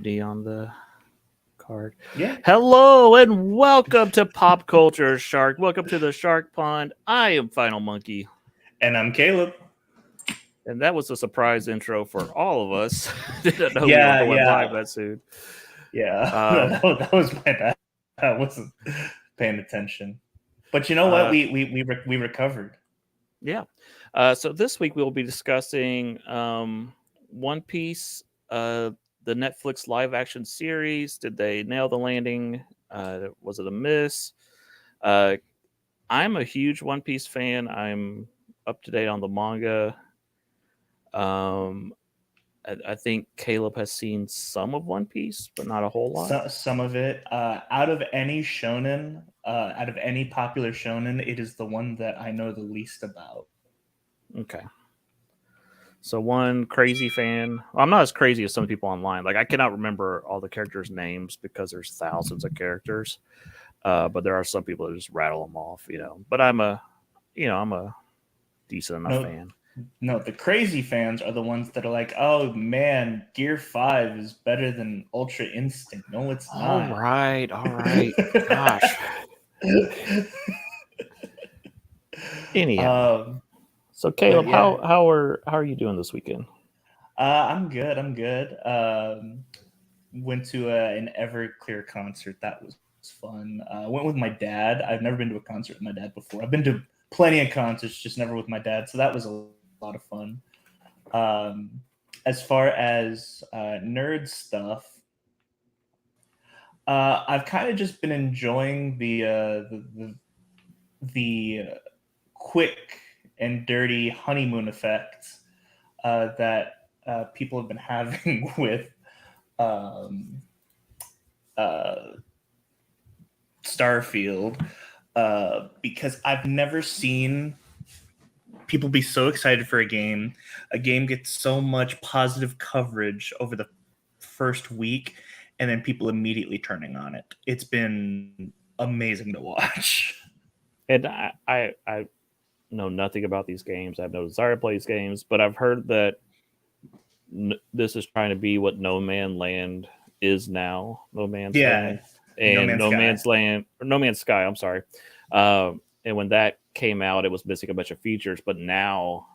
D on the card. Yeah. Hello and welcome to Pop Culture Shark. Welcome to the Shark Pond. I am Final Monkey. And I'm Caleb. And that was a surprise intro for all of us. Didn't know we were Yeah, going live yeah, that soon. yeah. Um, that was my bad. I wasn't paying attention. But you know what? uh, We recovered. yeah. So this week we'll be discussing One Piece, the Netflix live action series. Did they nail the landing? Was it a miss? Uh, I'm a huge One Piece fan. I'm up to date on the manga. Um, I think Caleb has seen some of One Piece, but not a whole lot. Some of it. Out of any shonen, out of any popular shonen, it is the one that I know the least about. Okay. So one crazy fan. Well, I'm not as crazy as some people online. Like I cannot remember all the characters' names because there's thousands of characters. But there are some people that just rattle them off. But I'm a decent enough No, fan. no. The crazy fans are the ones that are like, "Oh man, Gear 5 is better than Ultra Instinct." No, it's All not. right, all right. Gosh. Anyhow, um, so but Caleb, yeah. how are you doing this weekend? I'm good. I'm good. Went to an Everclear concert. That was fun. Went with my dad. I've never been to a concert with my dad before. I've been to plenty of concerts, just never with my dad. So that was a lot of fun. As far as nerd stuff, I've kind of just been enjoying the quick and dirty honeymoon effect that people have been having with um, uh, Starfield, because I've never seen people be so excited for a game. A game gets so much positive coverage over the first week, and then people immediately turning on it. It's been amazing to watch. And I know nothing about these games. I have no desire to play these games, but I've heard that this is trying to be what No Man Land is now. No Man's Yeah, Land No and Man's No Sky. Man's Land or No Man's Sky. I'm sorry. And when that came out, it was missing a bunch of features, but now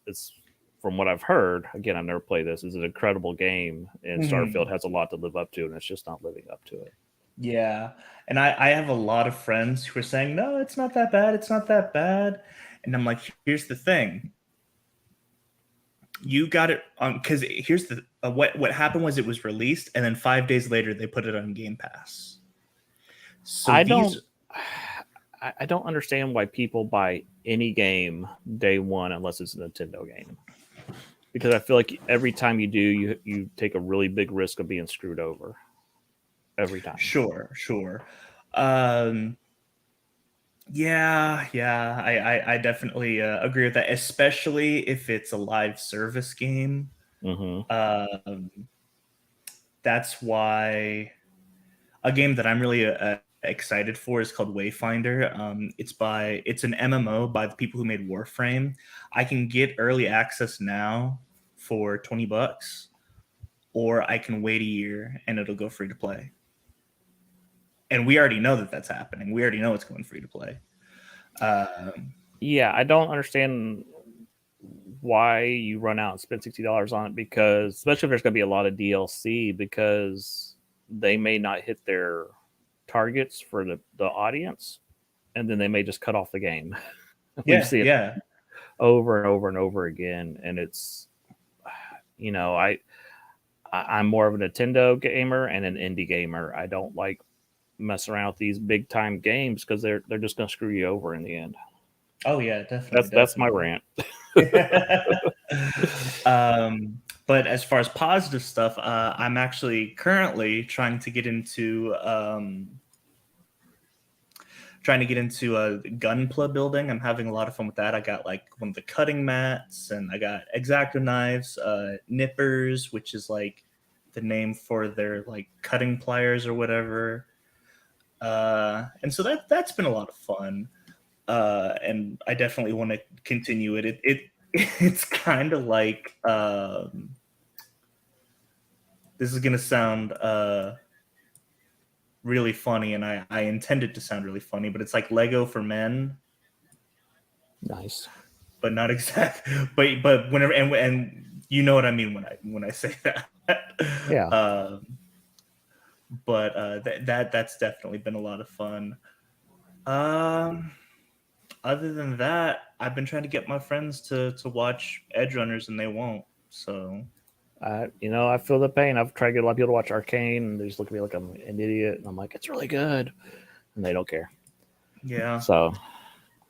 it's from what I've heard. Again, I've never played this. It's an incredible game, and Starfield Mhm. has a lot to live up to, and it's just not living up to it. Yeah. And I have a lot of friends who are saying, no, it's not that bad. It's not that bad. And I'm like, here's the thing. You got it on, because here's the what happened was it was released, and then 5 days later they put it on Game Pass. So I these, don't. I don't understand why people buy any game day one unless it's a Nintendo game. Because I feel like every time you do, you take a really big risk of being screwed over every time. sure, sure. Um, yeah, I definitely agree with that, especially if it's a live service game. Hmm. Um, that's why a game that I'm really excited for is called Wayfinder. It's an MMO by the people who made Warframe. I can get early access now for $20, or I can wait a year and it'll go free to play. And we already know that that's happening. We already know it's going free to play. Um, Yeah, I don't understand why you run out and spend $60 on it because, especially if there's going to be a lot of DLC, because they may not hit their targets for the audience, and then they may just cut off the game. We've yeah, seen it yeah. over and over and over again, and it's you know I I'm more of a Nintendo gamer and an indie gamer. I don't like messing around with these big time games because they're just going to screw you over in the end. Oh yeah, definitely, That's my definitely. rant. But as far as positive stuff, I'm actually currently trying to get into a gunpla building. I'm having a lot of fun with that. I got like one of the cutting mats, and I got X-Acto knives, nippers, which is like the name for their like cutting pliers or whatever. And so that's been a lot of fun. And I definitely want to continue it. It's kind of like this is gonna sound really funny, and I intend it to sound really funny, but it's like Lego for men, Nice. but not exact. But whenever and you know what I mean when I say that. Yeah. But that's definitely been a lot of fun. Other than that, I've been trying to get my friends to watch Edge Runners, and they won't. So I feel the pain. I've tried to get a lot of people to watch Arcane, and they just look at me like I'm an idiot. And I'm like, it's really good, and they don't care. yeah. So,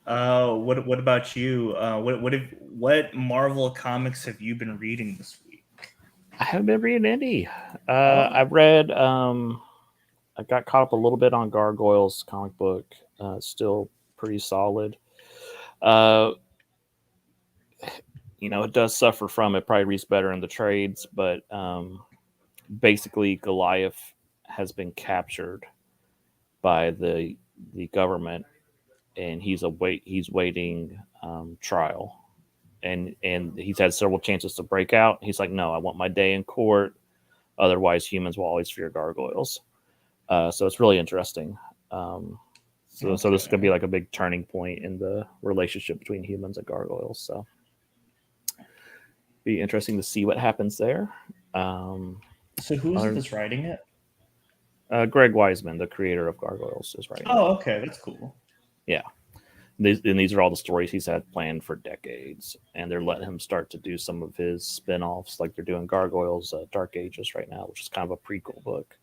what about you? What Marvel comics have you been reading this week? I haven't been reading any. I've read. I got caught up a little bit on Gargoyles comic book. Still pretty solid. It does suffer from it. Probably reads better in the trades, but basically Goliath has been captured by the government, and he's waiting trial, and he's had several chances to break out. He's like, no, I want my day in court. Otherwise, humans will always fear gargoyles. So it's really interesting. So this is going to be like a big turning point in the relationship between humans and gargoyles. So be interesting to see what happens there. So who's this writing it? Greg Weisman, the creator of Gargoyles, is writing. Oh, okay, that's cool. Yeah. These are all the stories he's had planned for decades, and they're letting him start to do some of his spin-offs, like they're doing Gargoyles Dark Ages right now, which is kind of a prequel book.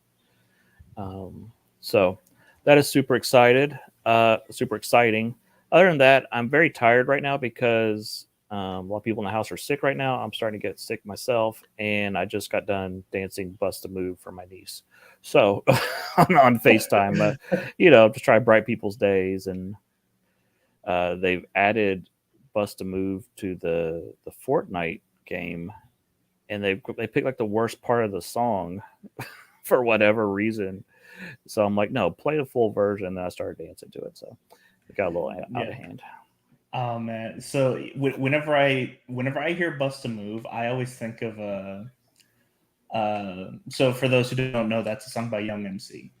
So that is super exciting. Other than that, I'm very tired right now because a lot of people in the house are sick right now. I'm starting to get sick myself, and I just got done dancing Bust a Move for my niece. So on FaceTime, to try bright people's days, and they've added Bust a Move to the Fortnite game, and they picked like the worst part of the song for whatever reason. So I'm like, no, play the full version. And then I started dancing to it, so it got a little out of hand. Oh man! So whenever I hear Bust a Move, I always think of so for those who don't know, that's a song by Young MC.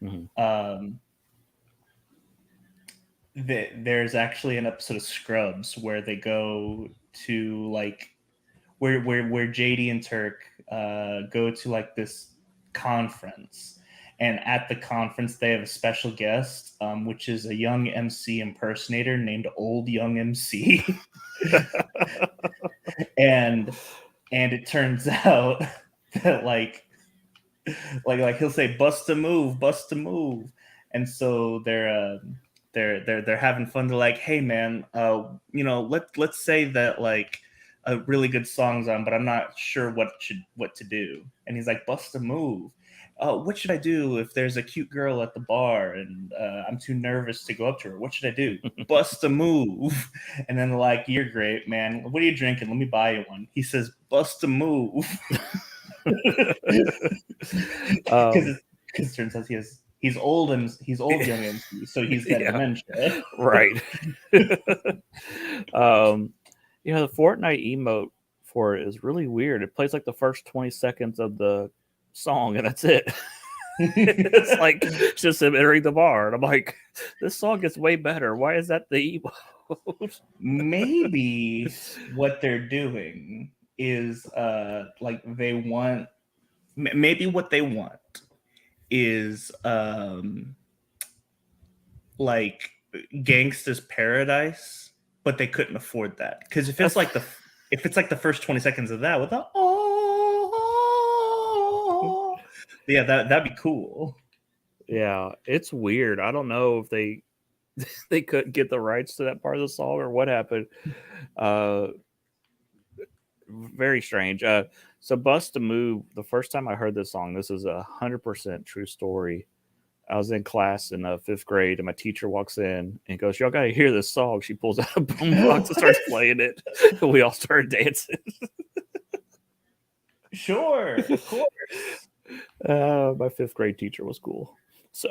Mm-hmm. There's actually an episode of Scrubs where they go to like where JD and Turk go to like this conference, and at the conference they have a special guest, which is a Young MC impersonator named Old Young MC. and it turns out that like he'll say bust a move, and so they're having fun. They're like, hey man, let's say that like a really good song's on, but I'm not sure what to do. And he's like, bust a move. What should I do if there's a cute girl at the bar and I'm too nervous to go up to her? What should I do? Bust a move. And then they're like, you're great, man. What are you drinking? Let me buy you one. He says, bust a move. Because it turns out he's old Young MC, so he's got dementia. Right. The Fortnite emote for it is really weird. It plays like the first 20 seconds of the song, and that's it. It's like just him entering the bar, and I'm like, this song gets way better. Why is that the emote? Maybe what they're doing is maybe what they want is like Gangsta's Paradise, but they couldn't afford that, because if it's like the first 20 seconds of that with the yeah, that'd be cool. Yeah, it's weird. I don't know if they couldn't get the rights to that part of the song or what happened. Very strange. So Bust a Move, the first time I heard this song, this is 100% true story. I was in class in 5th grade, and my teacher walks in and goes, y'all got to hear this song. She pulls out a boombox and starts playing it. And we all started dancing. Sure, of course. My 5th grade teacher was cool. So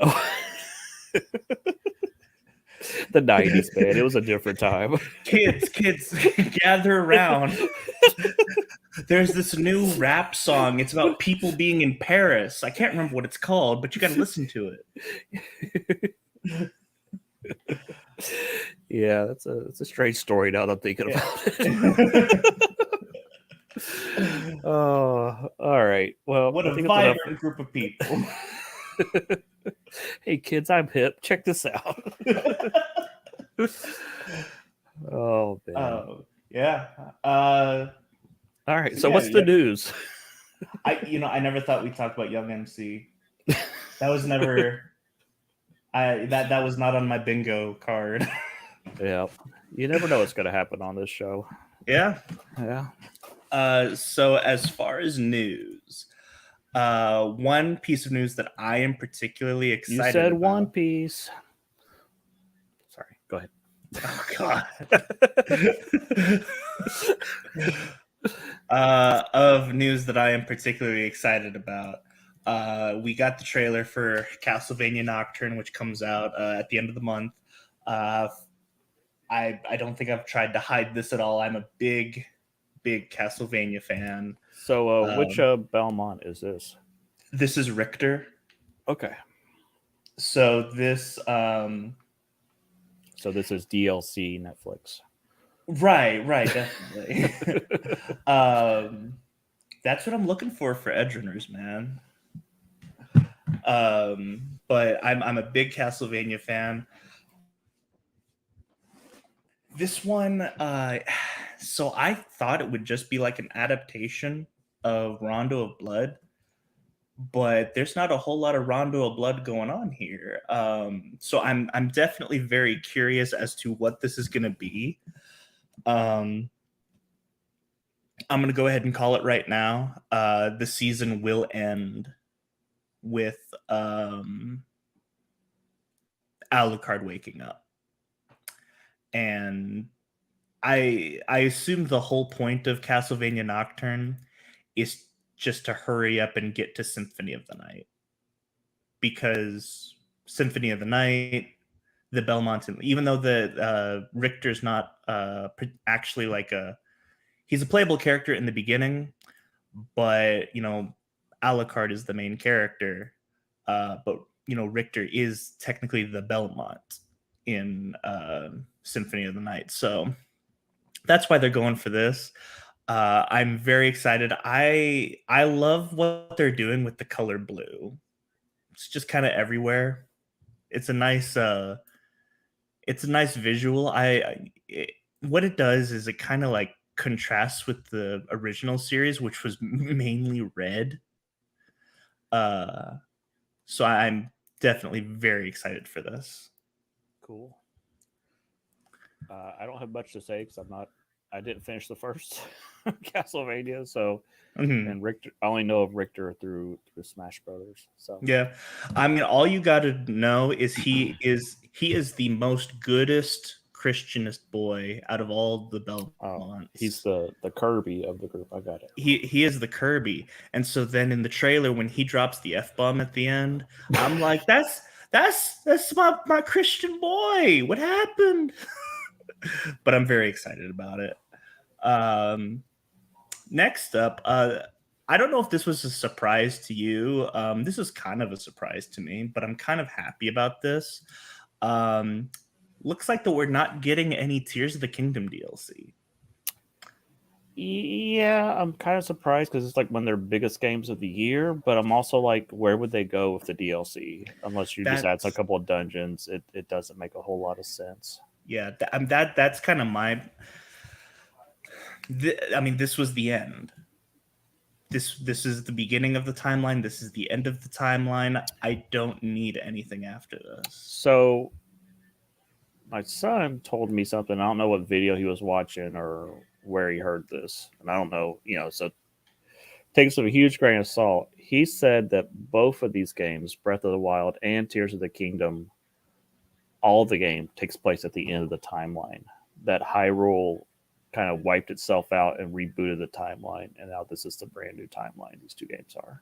the 90s, man, it was a different time. Kids, gather around. There's this new rap song. It's about people being in Paris. I can't remember what it's called, but you got to listen to it. Yeah, that's a strange story now that I'm thinking Yeah. about it. Oh, all right. Well, What I a think that's enough. vibrant group of people. Hey kids, I'm hip. Check this out. Oh man. Yeah. All right. So So yeah, what's the news? I never thought we'd talk about Young MC. That was never that was not on my bingo card. Yeah. You never know what's gonna happen on this show. Yeah. Yeah. So as far as news, one piece of news that I am particularly You excited said about. One Piece. Sorry, go ahead. Oh God. Of news that I am particularly excited about. We got the trailer for Castlevania Nocturne, which comes out at the end of the month. I don't think I've tried to hide this at all. I'm a big Castlevania fan. So which Belmont is this? This is Richter. Okay. So this So this is DLC Netflix. right, definitely. That's what I'm looking for Edgerunners, man. But I'm a big Castlevania fan. This one, so I thought it would just be like an adaptation of Rondo of Blood, but there's not a whole lot of Rondo of Blood going on here. So I'm definitely very curious as to what this is going to be. I'm going to go ahead and call it right now. The season will end with Alucard waking up. And I assume the whole point of Castlevania Nocturne is just to hurry up and get to Symphony of the Night. Because Symphony of the Night, the Belmont, even though the Richter's not actually like he's a playable character in the beginning, but Alucard is the main character, but Richter is technically the Belmont in Symphony of the Night. So that's why they're going for this. I'm very excited. I love what they're doing with the color blue. It's just kind of everywhere. It's a nice visual. What it does is it kind of like contrasts with the original series, which was mainly red. So I'm definitely very excited for this. Cool. I don't have much to say because I didn't finish the first Castlevania, so and Richter, I only know of Richter through Smash Brothers. So yeah, I mean, all you got to know is he is the most goodest Christianist boy out of all the Belmonts. He's the Kirby of the group. I got it. He is the Kirby, and so then in the trailer when he drops the F-bomb at the end, I'm like, that's my Christian boy. What happened? But I'm very excited about it. Next up, I don't know if this was a surprise to you. This was kind of a surprise to me, but I'm kind of happy about this. Looks like that we're not getting any Tears of the Kingdom DLC. Yeah, I'm kind of surprised because it's like one of their biggest games of the year, but I'm also like, where would they go with the DLC? Unless you just add a couple of dungeons, it doesn't make a whole lot of sense. Yeah, that's kind of my... I mean, this was the end. This is the beginning of the timeline. This is the end of the timeline. I don't need anything after this. So my son told me something. I don't know what video he was watching or where he heard this. And I don't know, so take this with a huge grain of salt. He said that both of these games, Breath of the Wild and Tears of the Kingdom, all of the game takes place at the end of the timeline. That Hyrule kind of wiped itself out and rebooted the timeline, and now this is the brand new timeline these two games are.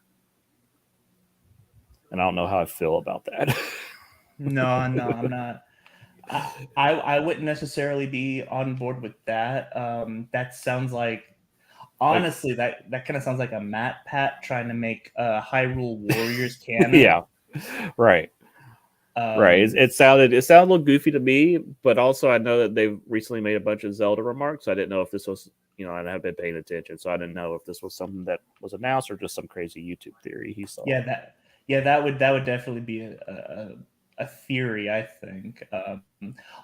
And I don't know how I feel about that. No, I'm not. I wouldn't necessarily be on board with that. That sounds like Honestly, that kind of sounds like a Matt Pat trying to make Hyrule Warriors canon. Yeah, right. Right. It sounded a little goofy to me, but also I know that they've recently made a bunch of Zelda remarks. I didn't know if this was, I haven't been paying attention, so I didn't know if this was something that was announced or just some crazy YouTube theory he saw. that would definitely be a theory, I think.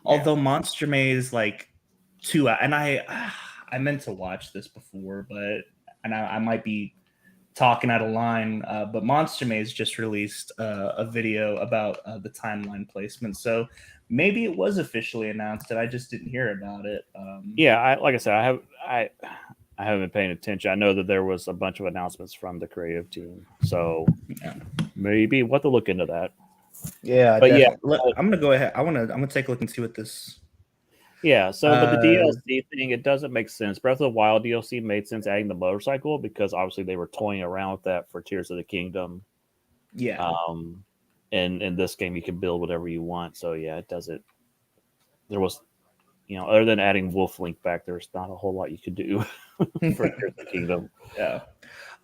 Although Monster Maze like 2, and I meant to watch this before, but I might be talking out of line, but Monster Maze just released a video about the timeline placement, so maybe it was officially announced and I just didn't hear about it. Yeah, like I said, I haven't been paying attention. I know that there was a bunch of announcements from the creative team, so maybe we'll have to look into that. Yeah, but definitely. I'm gonna go ahead. I'm gonna take a look and see what this. Yeah, so but the DLC thing, it doesn't make sense. Breath of the Wild DLC made sense adding the motorcycle because obviously they were toying around with that for Tears of the Kingdom. Yeah. And in this game you can build whatever you want. So yeah, it doesn't. There was, other than adding Wolf Link back, there's not a whole lot you could do for Tears of the Kingdom. Yeah.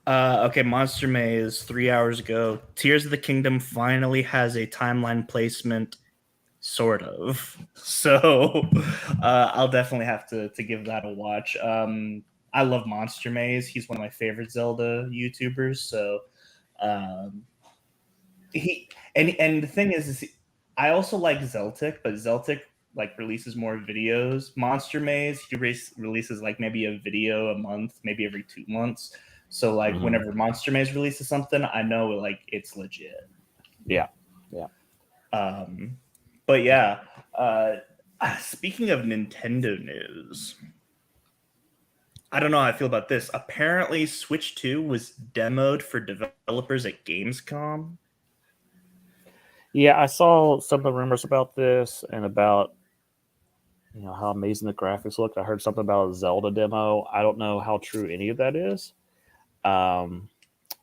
Okay, Monster Maze 3 hours ago. Tears of the Kingdom finally has a timeline placement. Sort of. So I'll definitely have to give that a watch. I love Monster Maze. He's one of my favorite Zelda YouTubers. So he and the thing is I also like Zeltic, but Zeltic like releases more videos. Monster Maze, he releases like maybe a video a month, maybe every 2 months. So like whenever Monster Maze releases something, I know like it's legit. Yeah. But yeah, speaking of Nintendo news, I don't know how I feel about this. Apparently, Switch 2 was demoed for developers at Gamescom. Yeah, I saw some of the rumors about this and about how amazing the graphics look. I heard something about a Zelda demo. I don't know how true any of that is.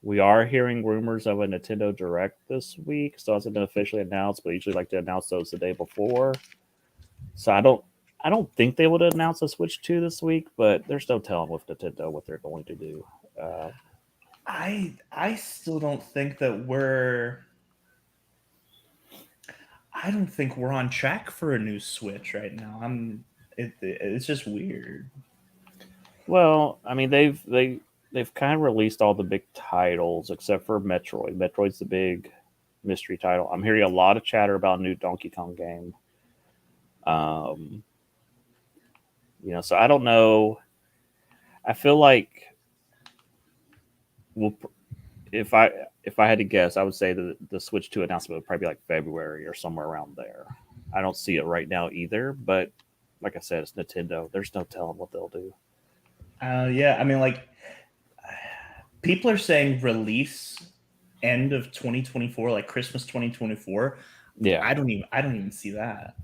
We are hearing rumors of a Nintendo Direct this week, so it hasn't been officially announced, but usually like to announce those the day before. So I don't think they would announce a Switch 2 this week, but there's no telling with Nintendo what they're going to do. I still don't think that I don't think we're on track for a new Switch right now. It's just weird. Well, I mean they've kind of released all the big titles except for Metroid. Metroid's the big mystery title. I'm hearing a lot of chatter about a new Donkey Kong game. So I don't know. I feel like if I had to guess, I would say that the Switch 2 announcement would probably be like February or somewhere around there. I don't see it right now either, but like I said, it's Nintendo. There's no telling what they'll do. Yeah, I mean, like people are saying release end of 2024, like Christmas 2024. Yeah, I don't even see that.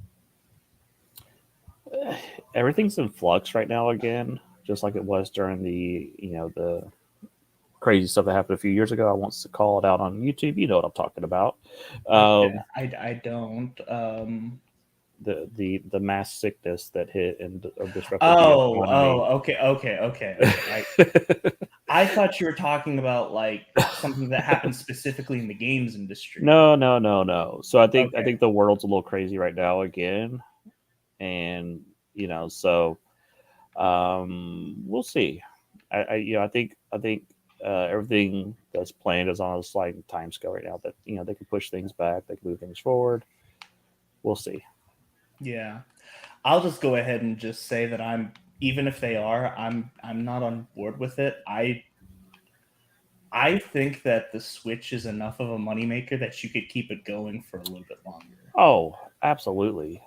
Everything's in flux right now again, just like it was during the crazy stuff that happened a few years ago. I want to call it out on YouTube. You know what I'm talking about. I don't. The mass sickness that hit and disrupted. Okay. I thought you were talking about like something that happened specifically in the games industry. No. So I think the world's a little crazy right now again, and so we'll see. I think everything that's planned is on a slight time scale right now. That they can push things back, they can move things forward. We'll see. Yeah, I'll just go ahead and just say that even if they are, I'm not on board with it. I think that the Switch is enough of a moneymaker that you could keep it going for a little bit longer. Oh, absolutely.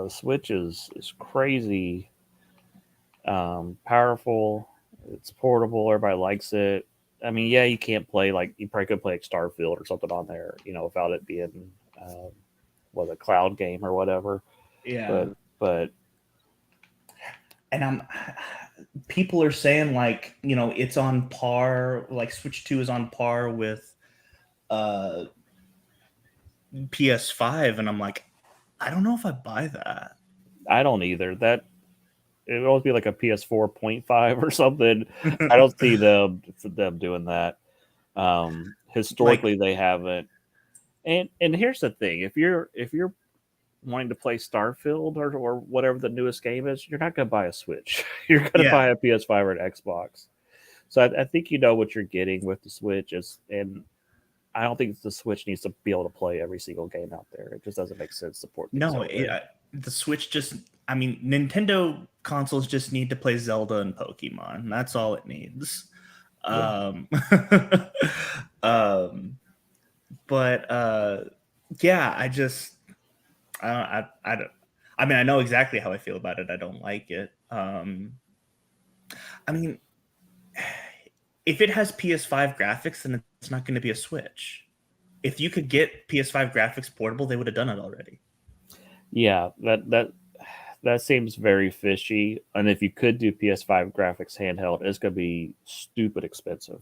Switch is crazy, powerful. It's portable. Everybody likes it. I mean, yeah, you can't play you probably could play like Starfield or something on there, without it being a cloud game or whatever. Yeah, but and people are saying like it's on par. Like Switch 2 is on par with PS5, and I'm like, I don't know if I buy that. I don't either. it would always be like a PS4.5 or something. I don't see them doing that. Historically, they haven't. And here's the thing: if you're wanting to play Starfield or whatever the newest game is, you're not going to buy a Switch. You're going to Yeah. buy a PS5 or an Xbox. So I think you know what you're getting with the Switch and I don't think the Switch needs to be able to play every single game out there. It just doesn't make sense to port things No, over there. the Switch just, I mean, Nintendo consoles just need to play Zelda and Pokemon. That's all it needs. Yeah. Um, but yeah, I just, I don't, I mean, I know exactly how I feel about it. I don't like it. I mean, if it has PS5 graphics, then it's not going to be a Switch. If you could get PS5 graphics portable, they would have done it already. Yeah, that seems very fishy. And if you could do PS5 graphics handheld, it's going to be stupid expensive.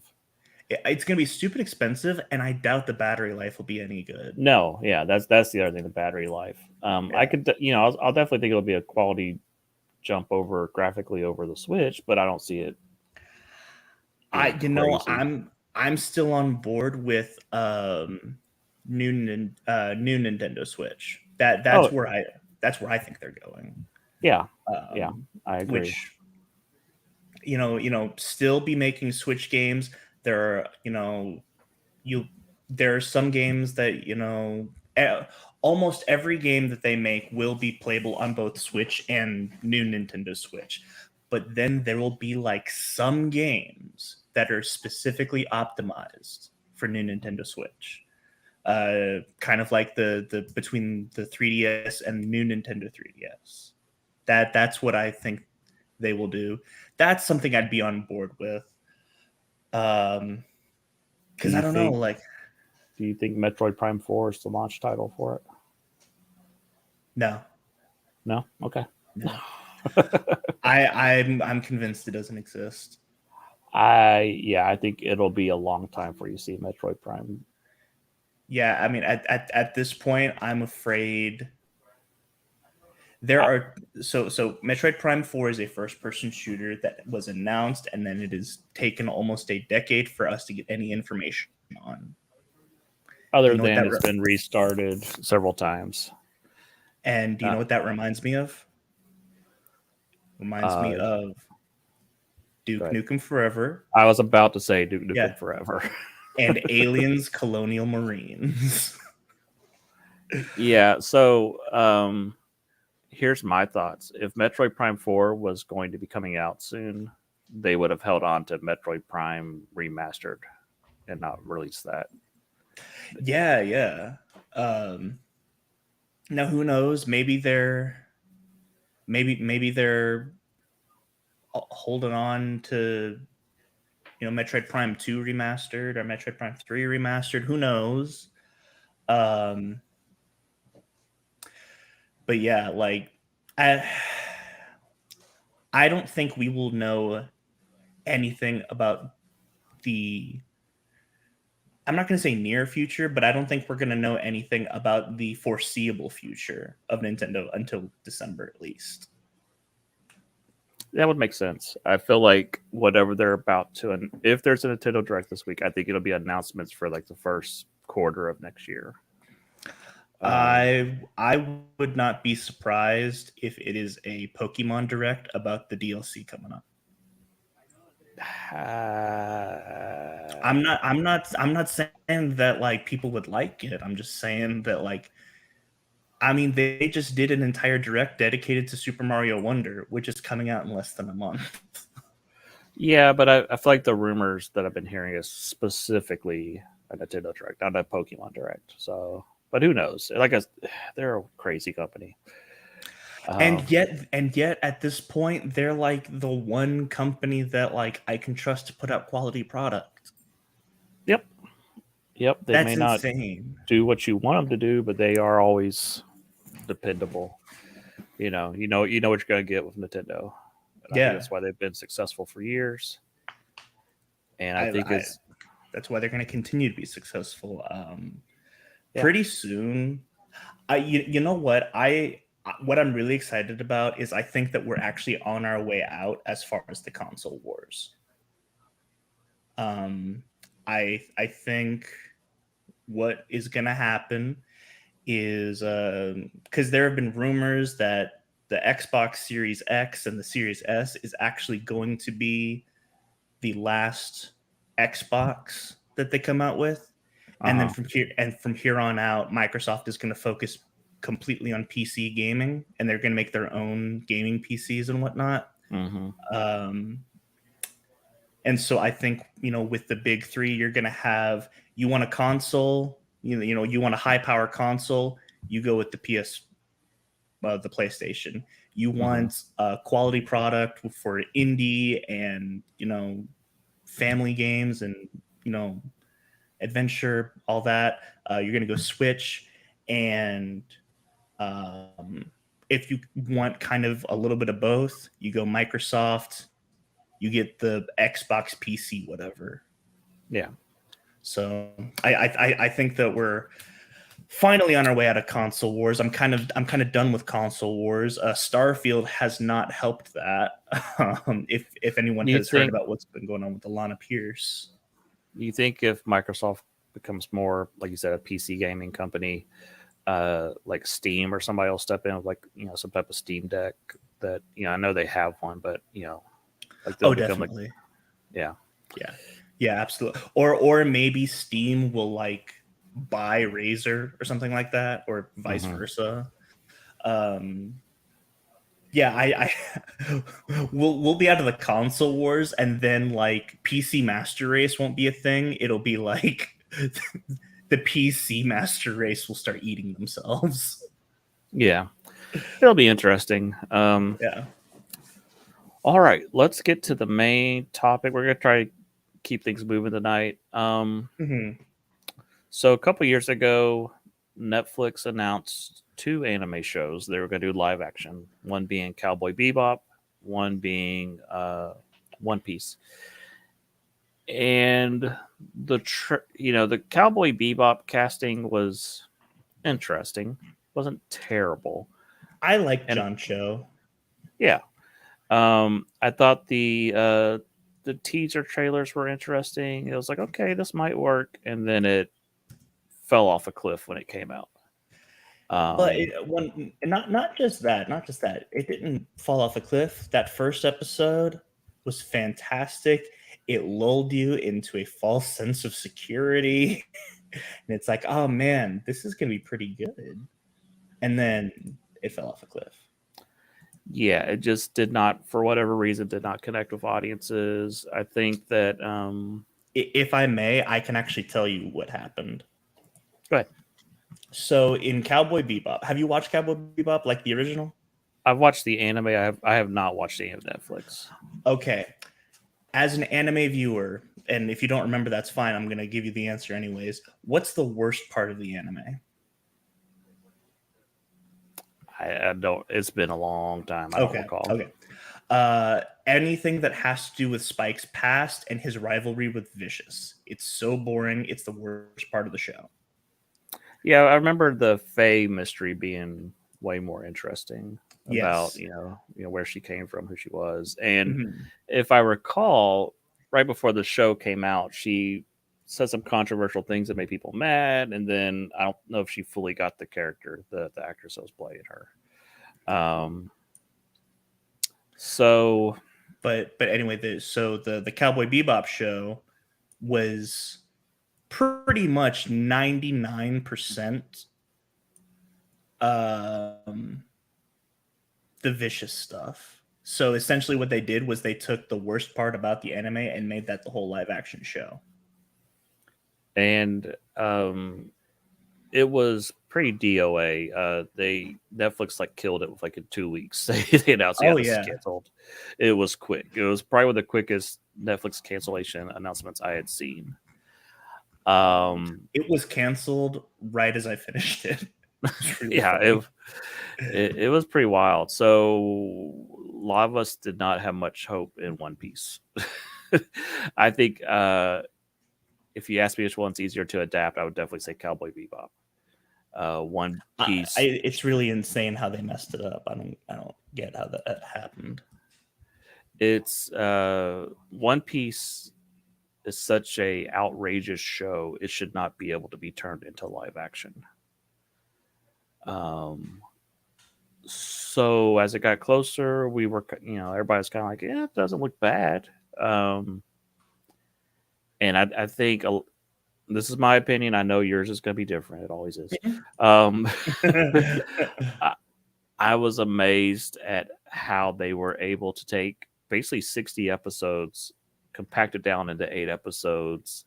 It's going to be stupid expensive, and I doubt the battery life will be any good. No, yeah, that's the other thing, the battery life. I could, I'll definitely think it'll be a quality jump over graphically over the Switch, but I don't see it. I'm still on board with new Nintendo Switch. That's where I think they're going. Yeah, yeah, I agree. Which still be making Switch games. There are there are some games that almost every game that they make will be playable on both Switch and new Nintendo Switch. But then there will be like some games that are specifically optimized for new Nintendo Switch. Kind of like the between the 3DS and the new Nintendo 3DS. That's what I think they will do. That's something I'd be on board with. Because I don't know, like, do you think Metroid Prime 4 is the launch title for it? No. Okay. No. I'm convinced it doesn't exist. I think it'll be a long time before you see Metroid Prime. Yeah, I mean, at this point, I'm afraid there are so Metroid Prime 4 is a first-person shooter that was announced, and then it has taken almost a decade for us to get any information on. Other than it's been restarted several times. And do you know what that reminds me of? Reminds me of Duke Nukem Forever. I was about to say Duke Nukem Forever. And Aliens Colonial Marines. Yeah, so here's my thoughts. If Metroid Prime 4 was going to be coming out soon, they would have held on to Metroid Prime Remastered and not released that. Yeah. Now who knows? Maybe they're holding on to Metroid Prime 2 remastered or Metroid Prime 3 remastered. Who knows? But yeah, like I don't think we will know anything about I'm not going to say near future, but I don't think we're going to know anything about the foreseeable future of Nintendo until December at least. That would make sense. I feel like whatever they're about to, and if there's a Nintendo Direct this week, I think it'll be announcements for like the first quarter of next year. I would not be surprised if it is a Pokemon Direct about the DLC coming up. I'm not saying that like people would like it. I'm just saying that like, I mean, they just did an entire Direct dedicated to Super Mario Wonder, which is coming out in less than a month. Yeah, but I feel like the rumors that I've been hearing is specifically a Nintendo Direct, not a Pokemon Direct. So, but who knows? They're a crazy company. And yet at this point, they're like the one company that like I can trust to put out quality product. Yep. They That's may not insane. Do what you want them to do, but they are always dependable. You know what you're going to get with Nintendo. And I think that's why they've been successful for years. And I think that's why they're going to continue to be successful. Pretty soon, you know what? what I'm really excited about is I think that we're actually on our way out as far as the console wars. Um, I think what is going to happen is because there have been rumors that the Xbox Series X and the Series S is actually going to be the last Xbox that they come out with, and then from here on out, Microsoft is going to focus completely on PC gaming, and they're going to make their own gaming PCs and whatnot. Mm-hmm. And so I think, with the big three, you're going to have, you want a console, you want a high power console, you go with the the PlayStation. You want a quality product for indie and, family games and, adventure, all that. You're going to go Switch. And if you want kind of a little bit of both, you go Microsoft. You get the Xbox PC, whatever. Yeah. So I think that we're finally on our way out of console wars. I'm kind of done with console wars. Starfield has not helped that. If anyone has heard about what's been going on with Alana Pierce. You think if Microsoft becomes more, like you said, a PC gaming company, like Steam or somebody will step in with, like, some type of Steam Deck that, I know they have one, but like they'll become definitely. Yeah, absolutely. Or maybe Steam will like buy Razer or something like that, or vice versa. I we'll be out of the console wars, and then like PC Master Race won't be a thing. It'll be like the PC Master Race will start eating themselves. Yeah, it'll be interesting. Yeah. All right, let's get to the main topic. We're gonna try to keep things moving tonight. So a couple years ago, Netflix announced 2 anime shows they were going to do live action. One being Cowboy Bebop, one being One Piece. And the Cowboy Bebop casting was interesting. Wasn't terrible. I like John Cho. Yeah. I thought the teaser trailers were interesting. It was like, okay, this might work, and then it fell off a cliff when it came out. But not just that. It didn't fall off a cliff. That first episode was fantastic. It lulled you into a false sense of security. And it's like, oh man, this is going to be pretty good. And then it fell off a cliff. Yeah, it just did not, for whatever reason, did not connect with audiences. I think that... if I may, I can actually tell you what happened. Go ahead. So in Cowboy Bebop, have you watched Cowboy Bebop, like the original? I've watched the anime. I have not watched any of Netflix. Okay. As an anime viewer, and if you don't remember, that's fine. I'm going to give you the answer anyways. What's the worst part of the anime? I don't. It's been a long time. I don't recall. Okay. Anything that has to do with Spike's past and his rivalry with Vicious. It's so boring. It's the worst part of the show. Yeah, I remember the Faye mystery being way more interesting about where she came from, who she was, and if I recall, right before the show came out, she said some controversial things that made people mad, and then I don't know if she fully got the character, the actress that was playing her. But anyway, the Cowboy Bebop show was pretty much 99% the Vicious stuff. So essentially what they did was they took the worst part about the anime and made that the whole live action show. And it was pretty DOA. Netflix like killed it with like in 2 weeks. They announced this is canceled. It was quick. It was probably one of the quickest Netflix cancellation announcements I had seen. It was canceled right as I finished it. Really it was pretty wild. So a lot of us did not have much hope in One Piece. I think if you ask me which one's easier to adapt, I would definitely say Cowboy Bebop. One Piece. It's really insane how they messed it up. I don't get how that happened. It's One Piece is such a outrageous show. It should not be able to be turned into live action. So as it got closer, we were, everybody's kind of like, yeah, it doesn't look bad. And I think this is my opinion. I know yours is going to be different. It always is. I was amazed at how they were able to take basically 60 episodes, compact it down into 8 episodes,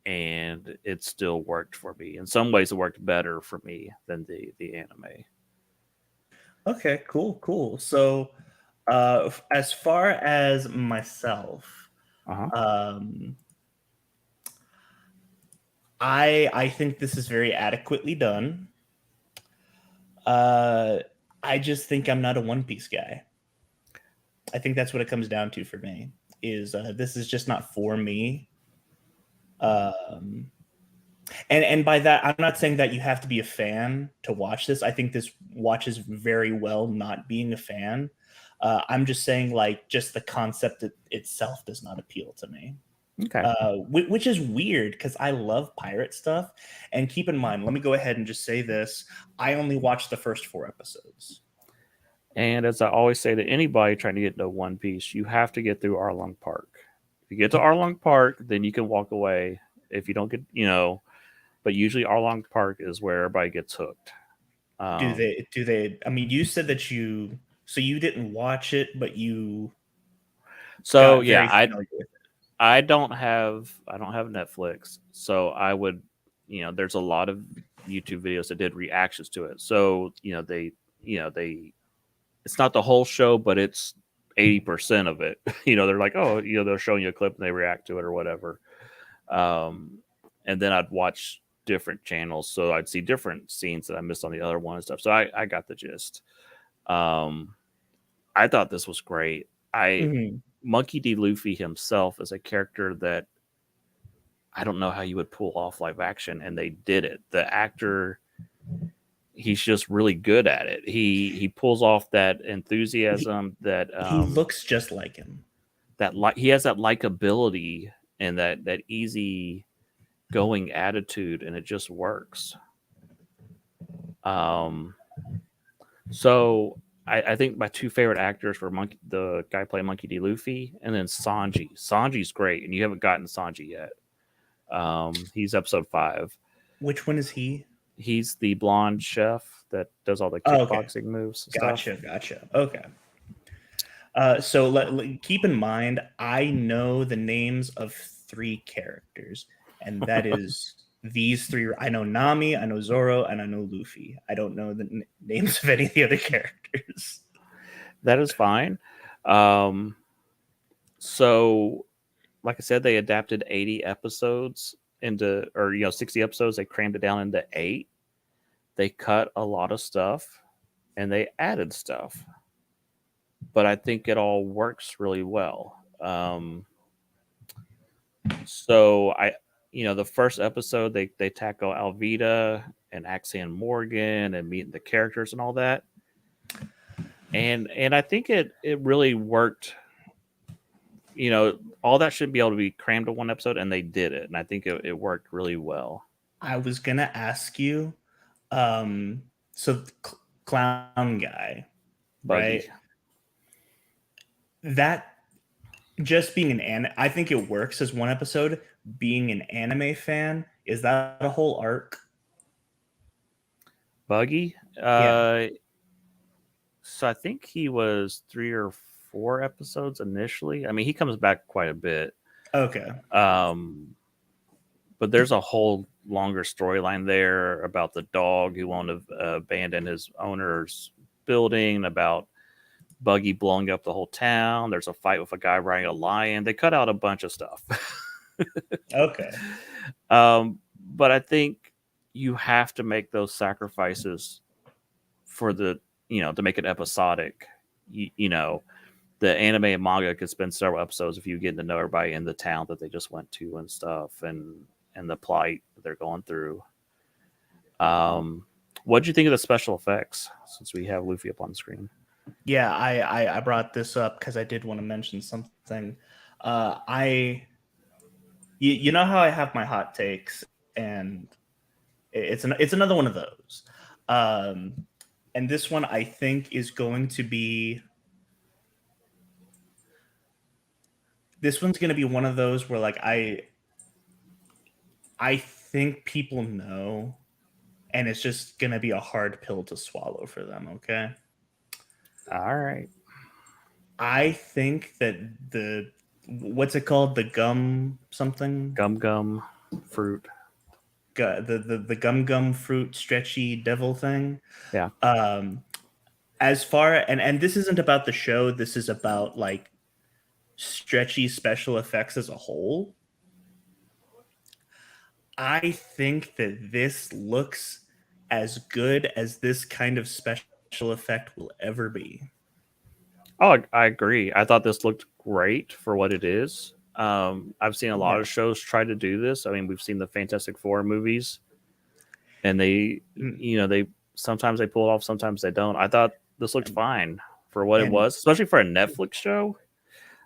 and it still worked for me. In some ways, it worked better for me than the anime. Okay, cool. So, as far as myself, I think this is very adequately done. I just think I'm not a One Piece guy. I think that's what it comes down to for me. Is this is just not for me. And by that, I'm not saying that you have to be a fan to watch this. I think this watches very well not being a fan. I'm just saying, like, just the concept itself does not appeal to me. Okay. Which is weird because I love pirate stuff. And keep in mind, let me go ahead and just say this. I only watched the first 4 episodes. And as I always say to anybody trying to get into One Piece, you have to get through Arlong Park. If you get to Arlong Park, then you can walk away. If you don't get, but usually Arlong Park is where everybody gets hooked. Do they? I mean, you said that you didn't watch it, but you. So yeah, I don't have Netflix, so I would, there's a lot of YouTube videos that did reactions to it. So they it's not the whole show, but it's 80% of it. They're like, oh, they're showing you a clip and they react to it or whatever. And then I'd watch different channels, so I'd see different scenes that I missed on the other one and stuff. So I got the gist. I thought this was great. Monkey D. Luffy himself is a character that I don't know how you would pull off live action, and they did it. The actor, he's just really good at it. He pulls off that enthusiasm that he looks just like him. He has that likability and that easy going attitude, and it just works. So I think my 2 favorite actors were the guy playing Monkey D. Luffy, and then Sanji. Sanji's great, and you haven't gotten Sanji yet. He's episode 5. Which one is he? He's the blonde chef that does all the kickboxing moves. Gotcha. Okay. So keep in mind, I know the names of 3 characters, and that is these 3. I know Nami, I know Zoro, and I know Luffy. I don't know the names of any of the other characters. That is fine. So, like I said, they adapted 80 episodes into, or 60 episodes. They crammed it down into 8. They cut a lot of stuff, and they added stuff. But I think it all works really well. So the first episode they tackle Alvida and Axion Morgan and meeting the characters and all that. And I think it really worked. All that should be able to be crammed to one episode, and they did it. And I think it worked really well. I was gonna ask you, so clown guy, Buggy. right? That just being I think it works as one episode. Being an anime fan, is that a whole arc? Buggy? Yeah. So I think he was 3 or 4 episodes initially. I mean, he comes back quite a bit. Okay. But there's a whole longer storyline there about the dog who won't abandon his owner's building, about Buggy blowing up the whole town. There's a fight with a guy riding a lion. They cut out a bunch of stuff. Okay. But I think you have to make those sacrifices for to make it episodic. The anime and manga could spend several episodes if you get to know everybody in the town that they just went to and stuff, and the plight that they're going through. What did you think of the special effects? Since we have Luffy up on the screen. Yeah, I brought this up because I did want to mention something. I you know how I have my hot takes, and it's another one of those. And this one I think is going to be this one's going to be one of those where like I think people know, and it's just going to be a hard pill to swallow for them. Okay. All right. I think that the what's it called, the gum something, Gum fruit. the gum fruit stretchy devil thing. Yeah. As far and this isn't about the show. This is about like stretchy special effects as a whole. I think that this looks as good as this kind of special effect will ever be. Oh, I agree. I thought this looked great for what it is. I've seen a lot of shows try to do this. I mean, we've seen the Fantastic Four movies, and they sometimes they pull it off, sometimes they don't. I thought this looked fine for what it was, especially for a Netflix show.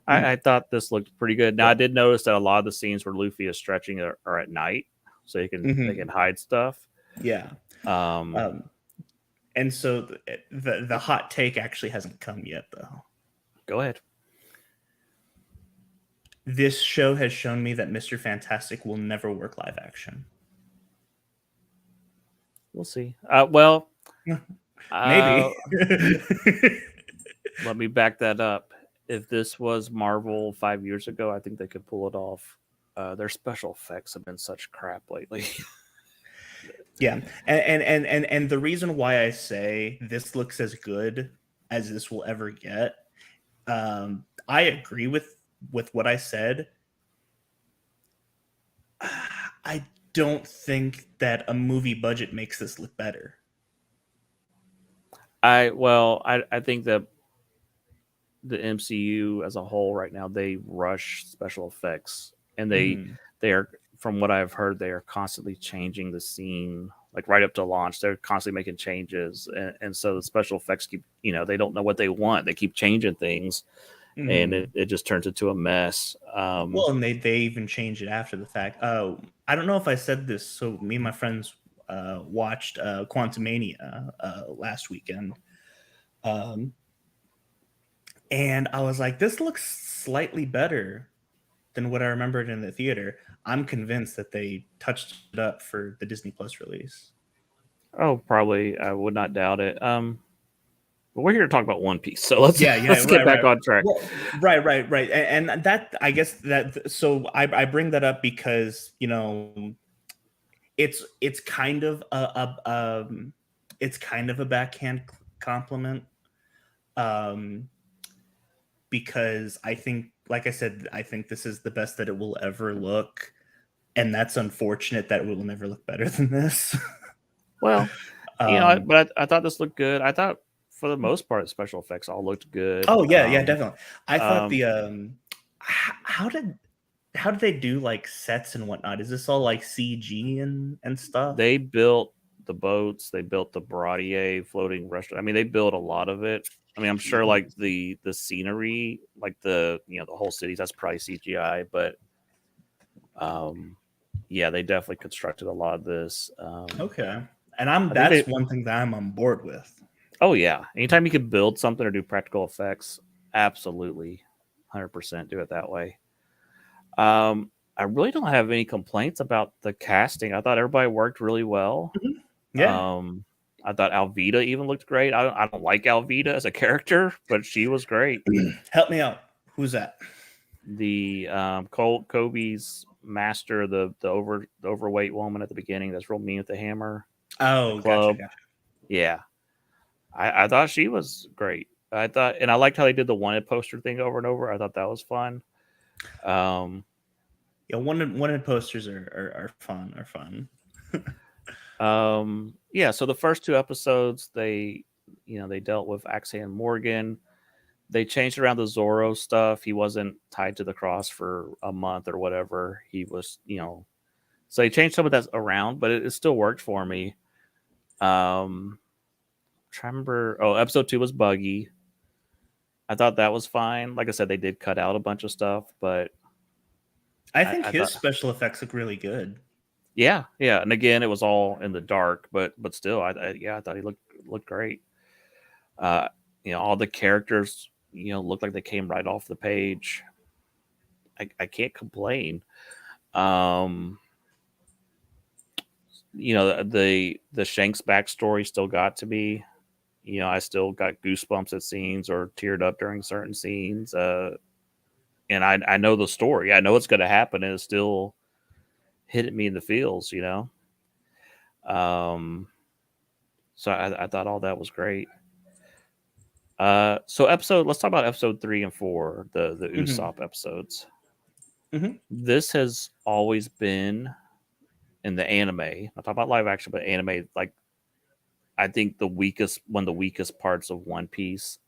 I thought this looked pretty good. Now, I did notice that a lot of the scenes where Luffy is stretching are at night, so they can hide stuff. Yeah. And so the hot take actually hasn't come yet, though. Go ahead. This show has shown me that Mr. Fantastic will never work live action. We'll see. Well, maybe. Let me back that up. If this was Marvel 5 years ago, I think they could pull it off. Their special effects have been such crap lately. Yeah, and the reason why I say this looks as good as this will ever get, I agree with what I said. I don't think that a movie budget makes this look better. I think that the MCU as a whole right now, they rush special effects, and they are, from what I've heard, they are constantly changing the scene, like right up to launch. They're constantly making changes, and so the special effects keep, they don't know what they want. They keep changing things, and it just turns into a mess. Well, and they even change it after the fact. I don't know if I said this. So me and my friends watched Quantumania last weekend. And I was like, this looks slightly better than what I remembered in the theater. I'm convinced that they touched it up for the Disney Plus release. Oh, probably. I would not doubt it. But we're here to talk about One Piece, so let's get back on track. Well, right. And that, I guess that, so I bring that up because, it's kind of a backhand compliment. Because I think, like I said, I think this is the best that it will ever look. And that's unfortunate that it will never look better than this. Well, but I thought this looked good. I thought for the most part, special effects all looked good. Oh yeah, definitely. I thought the how did they do like sets and whatnot? Is this all like CG and stuff? They built the boats. They built the Baratier floating restaurant. I mean, they built a lot of it. I mean, I'm sure like the scenery, like the whole cities, that's probably CGI, but yeah, they definitely constructed a lot of this. Okay, and that's one thing that I'm on board with. Oh yeah, anytime you can build something or do practical effects, absolutely, 100% do it that way. I really don't have any complaints about the casting. I thought everybody worked really well. Yeah. I thought Alvida even looked great. I don't like Alvida as a character, but she was great. Help me out. Who's that? The Kobe's master, the overweight woman at the beginning that's real mean with the hammer. Oh, gotcha. Yeah. I thought she was great. I thought, and I liked how they did the wanted poster thing over and over. I thought that was fun. Yeah, wanted posters are fun. Yeah, so the first two episodes, they dealt with Axan Morgan. They changed around the Zoro stuff. He wasn't tied to the cross for a month or whatever. He was, so they changed some of that around, but it still worked for me. Try to remember. Oh, episode 2 was Buggy. I thought that was fine. Like I said, they did cut out a bunch of stuff, but I think I his thought, special effects look really good. yeah. And again, it was all in the dark, but still, I thought he looked great. Uh, all the characters, looked like they came right off the page. I can't complain. Um, the Shanks backstory still got to me. I still got goosebumps at scenes or teared up during certain scenes. And I know the story. I know it's going to happen, and it's still hitting me in the feels. So I thought all that was great. So let's talk about episode 3 and 4, the Usopp episodes. This has always been in the anime. Not talking about live action, but anime. Like, I think one of the weakest parts of One Piece.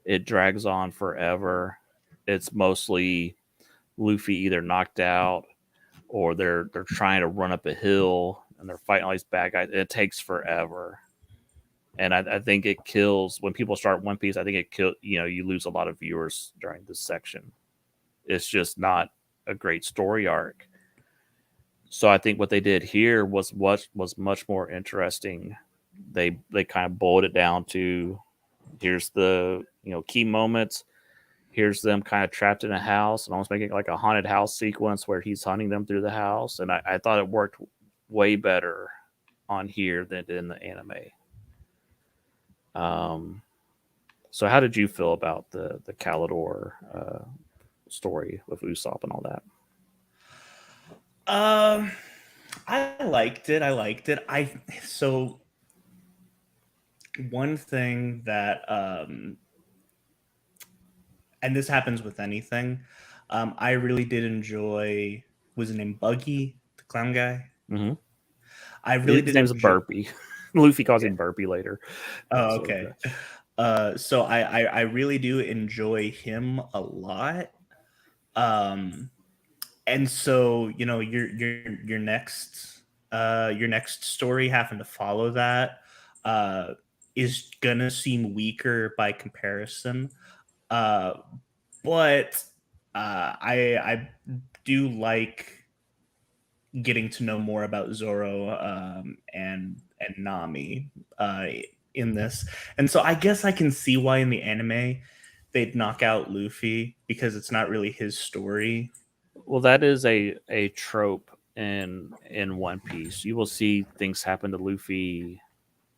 It drags on forever. It's mostly Luffy either knocked out or they're trying to run up a hill and they're fighting all these bad guys. It takes forever. And I think it kills when people start One Piece. I think it kills, you lose a lot of viewers during this section. It's just not a great story arc. So I think what they did here was much more interesting. They kind of boiled it down to here's the key moments. Here's them kind of trapped in a house and almost making like a haunted house sequence where he's hunting them through the house. And I thought it worked way better on here than it did in the anime. So how did you feel about the Calidor story with Usopp and all that? I liked it. So one thing that and this happens with anything, I really did enjoy. Was his name Buggy, the clown guy? Mm-hmm. I really His did. name's Burpee. Luffy calls him Burpee later. Oh, okay. So I really do enjoy him a lot. And so your next story having to follow that is gonna seem weaker by comparison. But I do like getting to know more about Zoro and Nami in this, and so I guess I can see why in the anime they'd knock out Luffy because it's not really his story. Well, that is a trope in One Piece. You will see things happen to Luffy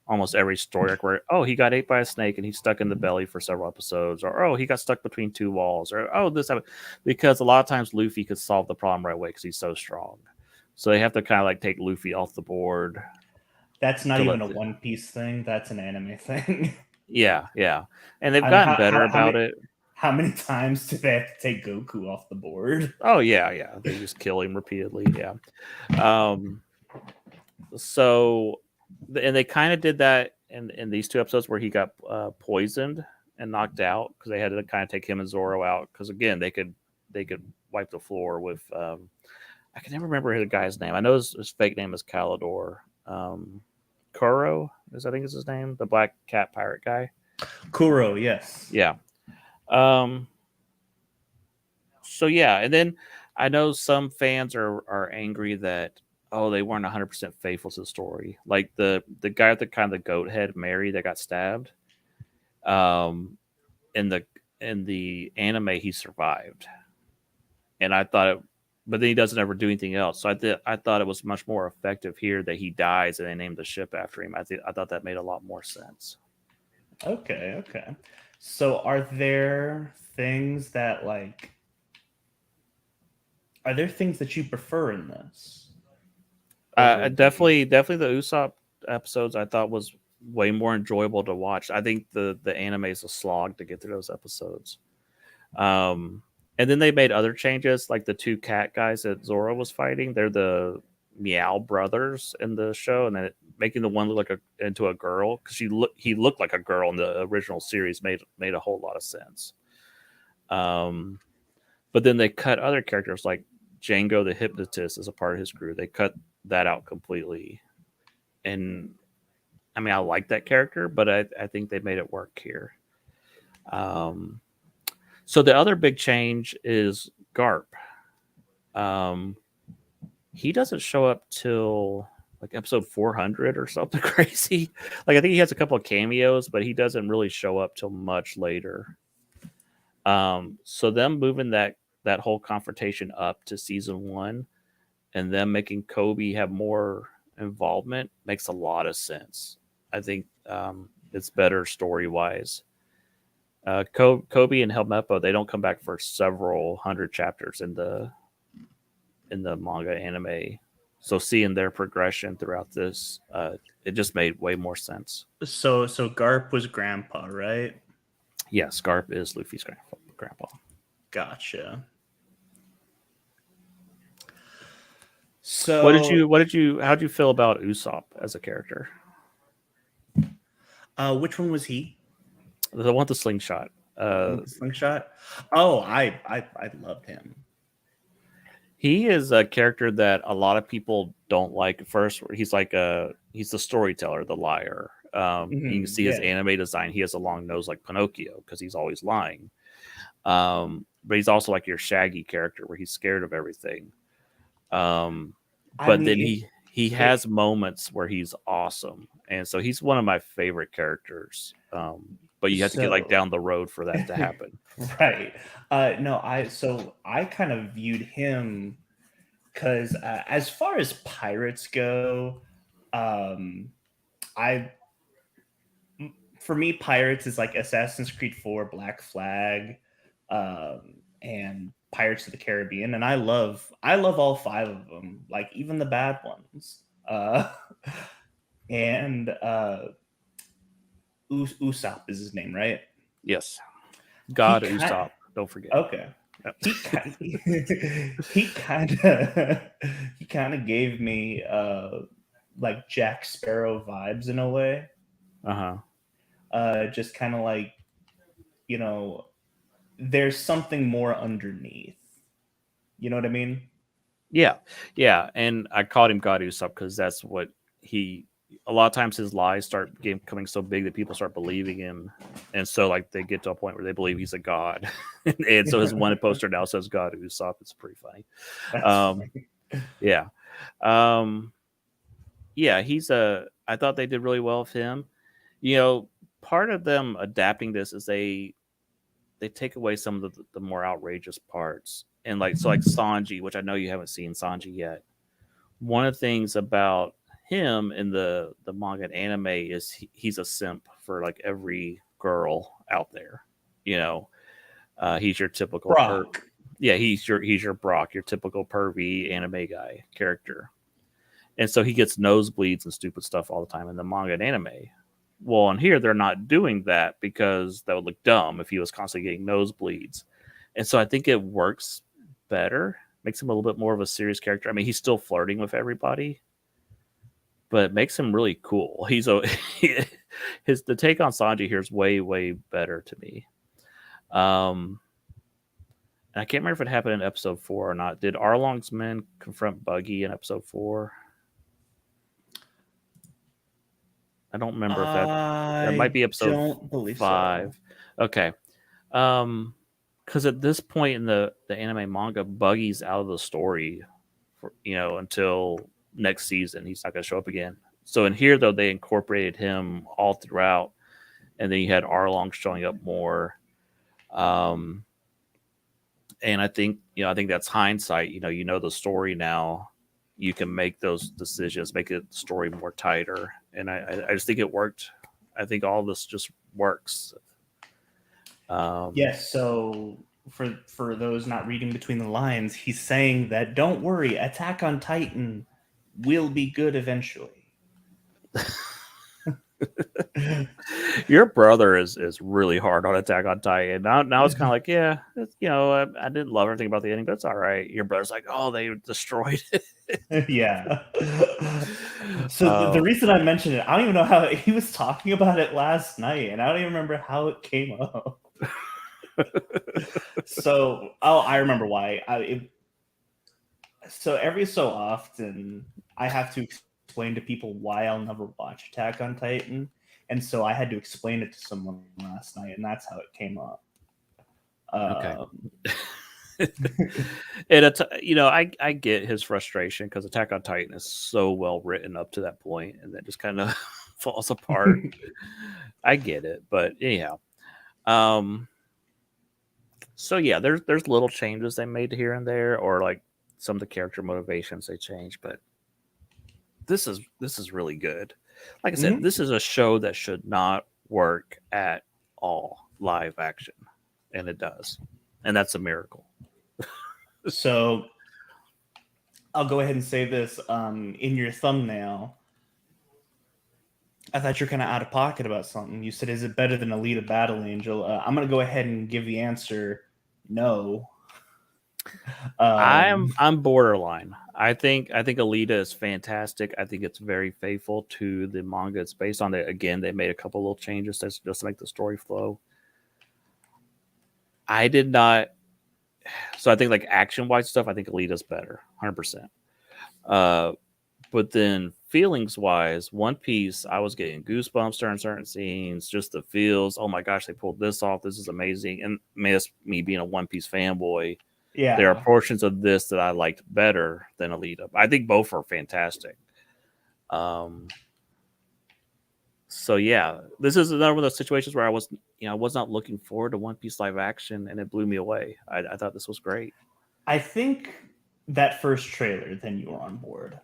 almost every story arc where he got ate by a snake and he's stuck in the belly for several episodes, or he got stuck between two walls, or this happened, because a lot of times Luffy could solve the problem right away because he's so strong. So they have to kind of like take Luffy off the board. That's not even a One Piece thing. That's an anime thing. Yeah, and they've gotten better about it. How many times do they have to take Goku off the board? Oh yeah, they just kill him repeatedly. Yeah. So, and they kind of did that in these two episodes where he got poisoned and knocked out because they had to kind of take him and Zoro out because again they could wipe the floor with I can never remember the guy's name. I know his fake name is Calidor. Kuro I think is his name, the black cat pirate guy. Kuro, yes. Yeah. So yeah, and then I know some fans are angry that they weren't 100% faithful to the story. Like the guy with the kind of the goat head, Mary, that got stabbed. In the anime, he survived, and I thought but then he doesn't ever do anything else. So I thought it was much more effective here that he dies and they named the ship after him. I thought that made a lot more sense. Okay. So are there things that are there things that you prefer in this? Definitely the Usopp episodes I thought was way more enjoyable to watch. I think the anime is a slog to get through those episodes. And then they made other changes, like the two cat guys that Zoro was fighting. They're the Meow brothers in the show, and then making the one look into a girl because he looked like a girl in the original series made a whole lot of sense. But then they cut other characters like Django the hypnotist as a part of his crew. They cut that out completely, and I mean, I like that character, but I think they made it work here. So the other big change is Garp. Um, he doesn't show up till like episode 400 or something crazy. Like I think he has a couple of cameos, but he doesn't really show up till much later. So them moving that whole confrontation up to season 1 and them making Kobe have more involvement makes a lot of sense. I think it's better story wise. Kobe and Helmeppo, they don't come back for several hundred chapters in the manga anime. So seeing their progression throughout this, it just made way more sense. So Garp was grandpa, right? Yeah, Scarp is Luffy's grandpa. Gotcha. So how'd you feel about Usopp as a character? Which one was he? The one with the slingshot. Slingshot. Oh, I loved him. He is a character that a lot of people don't like at first. He's like he's the storyteller, the liar. You can see his anime design. He has a long nose like Pinocchio because he's always lying. But he's also like your Shaggy character where he's scared of everything. But then he has moments where he's awesome, and so he's one of my favorite characters. But you have to get like down the road for that to happen. Right. No, I kind of viewed him because as far as pirates go, for me, pirates is like Assassin's Creed 4, Black Flag, and Pirates of the Caribbean, and I love all 5 of them, like even the bad ones. And Usopp is his name, right? Yes, God Usopp. Don't forget. Okay. Yep. He kind of gave me like Jack Sparrow vibes in a way. Just kind of like, you know, there's something more underneath. You know what I mean? Yeah. And I called him God Usopp because that's what a lot of times his lies start becoming so big that people start believing him. And so like they get to a point where they believe he's a god. And so his wanted poster now says God Usopp. It's pretty funny. Funny. Yeah. Yeah, I thought they did really well with him. You know, part of them adapting this is they take away some of the more outrageous parts. And like Sanji, which I know you haven't seen Sanji yet. One of the things about him in the manga and anime is he's a simp for like every girl out there. You know, he's your typical Brock. He's your Brock, your typical pervy anime guy character. And so he gets nosebleeds and stupid stuff all the time in the manga and anime. Well, on here, they're not doing that because that would look dumb if he was constantly getting nosebleeds. And so I think it works better, makes him a little bit more of a serious character. I mean, he's still flirting with everybody, but it makes him really cool. The take on Sanji here is way, way better to me. And I can't remember if it happened in episode 4 or not. Did Arlong's men confront Buggy in episode 4? I don't remember if that might be episode 5. So. Okay. Because at this point in the anime manga, Buggy's out of the story for, until next season. He's not going to show up again. So in here, though, they incorporated him all throughout, and then you had Arlong showing up more. And I think that's hindsight. You know the story now. You can make those decisions, make the story more tighter. And I just think it worked. I think all this just works. Yes. So for those not reading between the lines, he's saying that don't worry, Attack on Titan will be good eventually. Your brother is really hard on Attack on Titan. Now it's kind of like, yeah, I didn't love everything about the ending, but it's all right. Your brother's like, oh, they destroyed it. Yeah. So the reason I mentioned it, I don't even know how he was talking about it last night, and I don't even remember how it came up. So, I remember why. So every so often, I have to explain to people why I'll never watch Attack on Titan, and so I had to explain it to someone last night, and that's how it came up. Okay. And I get his frustration because Attack on Titan is so well written up to that point, and then just kind of falls apart. I get it, but anyhow, so yeah, there's little changes they made here and there, or like some of the character motivations they changed, but this is really good. Like I said, this is a show that should not work at all live action, and it does, and that's a miracle. So I'll go ahead and say this. In your thumbnail, I thought you're kind of out of pocket about something. You said, "Is it better than Alita Battle Angel?" I'm going to go ahead and give the answer, no. I'm borderline. I think Alita is fantastic. I think it's very faithful to the manga it's based on. Again, they made a couple little changes just to make the story flow. I did not. So I think like action-wise stuff, I think Alita's better, 100%. But then feelings-wise, One Piece, I was getting goosebumps during certain scenes, just the feels. Oh my gosh, they pulled this off. This is amazing. And me being a One Piece fanboy, yeah, there are portions of this that I liked better than Alita. I think both are fantastic. So yeah, this is another one of those situations where I was not looking forward to One Piece live action, and it blew me away. I thought this was great. I think that first trailer, then you were on board.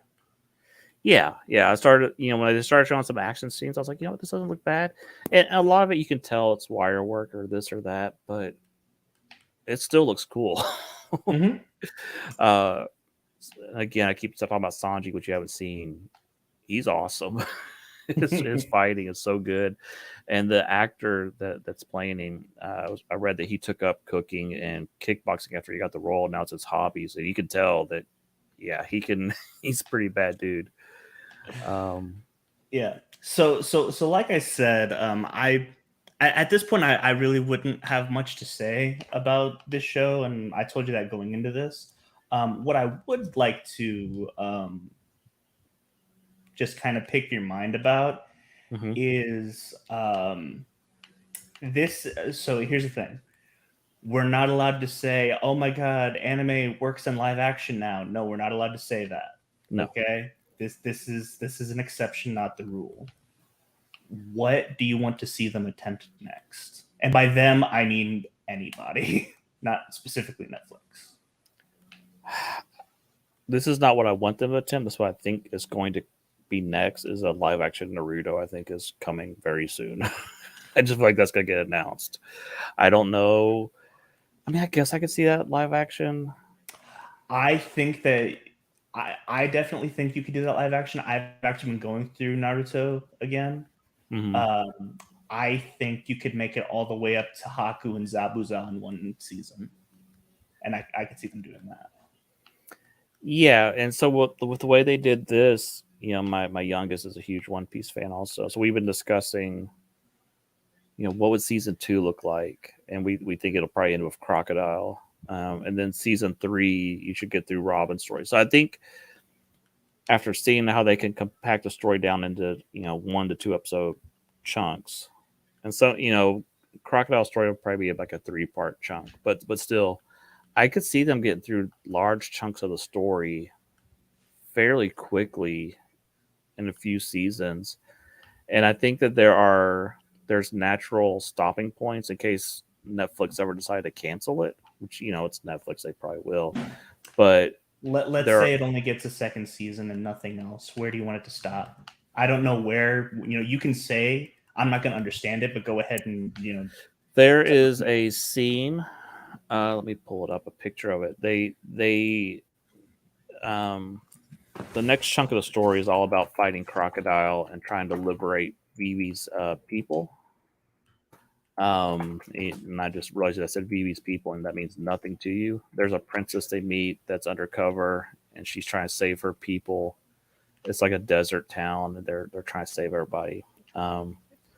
Yeah. I started, when I started showing some action scenes, I was like, this doesn't look bad. And a lot of it, you can tell it's wire work or this or that, but it still looks cool. Mm-hmm. Again, I keep talking about Sanji, which you haven't seen. He's awesome. his fighting is so good, and the actor that's playing him, I read that he took up cooking and kickboxing after he got the role. Now it's his hobby, so you can tell that, yeah, he's a pretty bad dude. Yeah. So like I said, at this point I really wouldn't have much to say about this show, and I told you that going into this. What I would like to just kind of pick your mind about is this. So here's the thing. We're not allowed to say, oh my God, anime works in live action now. No, we're not allowed to say that. No. Okay. This is an exception, not the rule. What do you want to see them attempt next? And by them, I mean anybody, not specifically Netflix. This is not what I want them to attempt. That's what I think is going to be next, is a live action Naruto. I think is coming very soon. I just feel like that's going to get announced. I don't know. I mean, I guess I could see that live action. I think that I definitely think you could do that live action. I've actually been going through Naruto again. Mm-hmm. I think you could make it all the way up to Haku and Zabuza in one season, and I could see them doing that. Yeah, and so with the way they did this, my youngest is a huge One Piece fan also. So we've been discussing, what would season 2 look like, and we think it'll probably end with Crocodile, and then season 3 you should get through Robin's story. So I think after seeing how they can compact the story down into 1 to 2 episode chunks, and so Crocodile story will probably be like a 3-part chunk, but still, I could see them getting through large chunks of the story fairly quickly in a few seasons, and I think that there's natural stopping points in case Netflix ever decide to cancel it, which it's Netflix, they probably will, but let's say it only gets a second season and nothing else. Where do you want it to stop? I don't know where. You can say I'm not going to understand it, but go ahead and There is a scene. Let me pull it up, a picture of it. They the next chunk of the story is all about fighting Crocodile and trying to liberate Vivi's people. And I just realized that I said Vivi's people, and that means nothing to you. There's a princess they meet that's undercover, and she's trying to save her people. It's like a desert town, and they're trying to save everybody.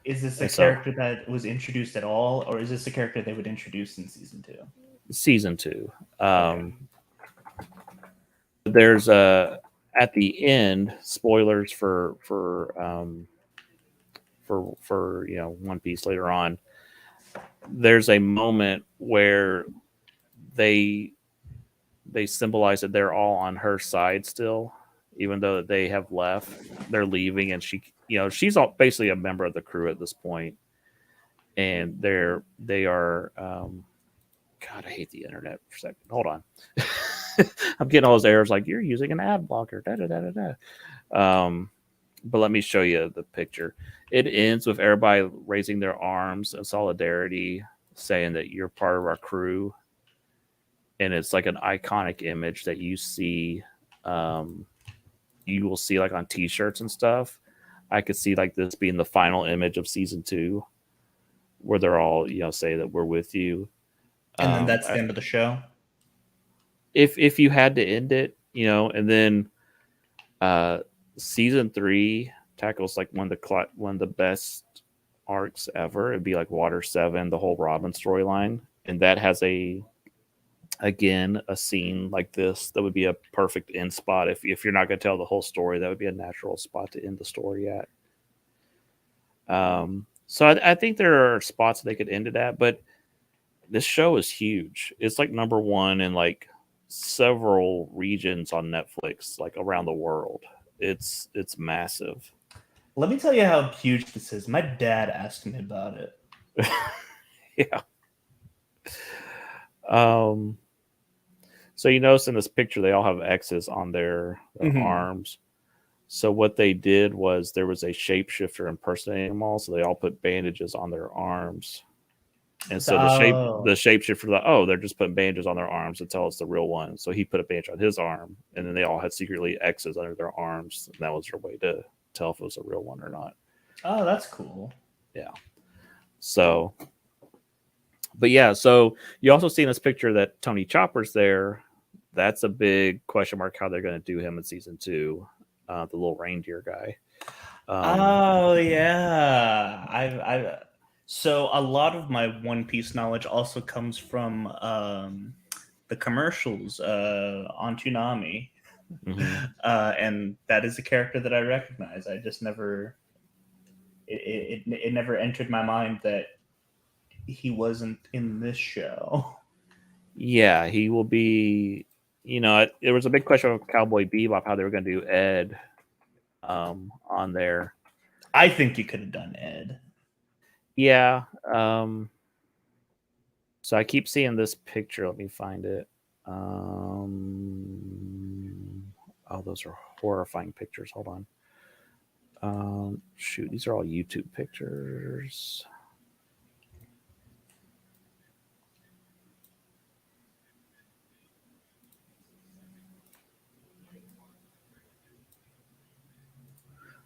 Is this a character that was introduced at all, or is this a character they would introduce in season 2? Season 2. Okay. There's a at the end, spoilers for One Piece later on, there's a moment where they symbolize that they're all on her side still, even though they have left. They're leaving, and she's basically a member of the crew at this point, and they are. God, I hate the internet for a second. Hold on. I'm getting all those errors like you're using an ad blocker. Da, da, da, da, da. But let me show you the picture. It ends with everybody raising their arms in solidarity, saying that you're part of our crew. And it's like an iconic image that you see. You will see like on T-shirts and stuff. I could see like this being the final image of season 2, where they're all say that we're with you. And then that's the end of the show. If you had to end it, and then season 3 tackles like one of the best arcs ever. It'd be like Water 7, the whole Robin storyline, and that has a scene like this that would be a perfect end spot. If you're not going to tell the whole story, that would be a natural spot to end the story at. So I think there are spots they could end it at, but this show is huge. It's like number 1 in like several regions on Netflix, like around the world. It's massive. Let me tell you how huge this is. My dad asked me about it. Yeah. So you notice in this picture they all have X's on their arms. So what they did was there was a shapeshifter impersonating them all, so they all put bandages on their arms. And so the shapeshifter they're just putting bandages on their arms to tell us the real one. So he put a bandage on his arm, and then they all had secretly X's under their arms, and that was their way to tell if it was a real one or not. Oh, that's cool. Yeah. So, but yeah, so you also see in this picture that Tony Chopper's there. That's a big question mark how they're going to do him in season 2, the little reindeer guy. Oh yeah, so a lot of my One Piece knowledge also comes from the commercials on Toonami. Mm-hmm. And that is a character that I recognize. I just never it never entered my mind that he wasn't in this show. Yeah, he will be. There was a big question of Cowboy Bebop how they were going to do Ed on there. I think you could have done Ed. Yeah. So I keep seeing this picture. Let me find it. Oh, those are horrifying pictures. Hold on. Shoot, these are all YouTube pictures.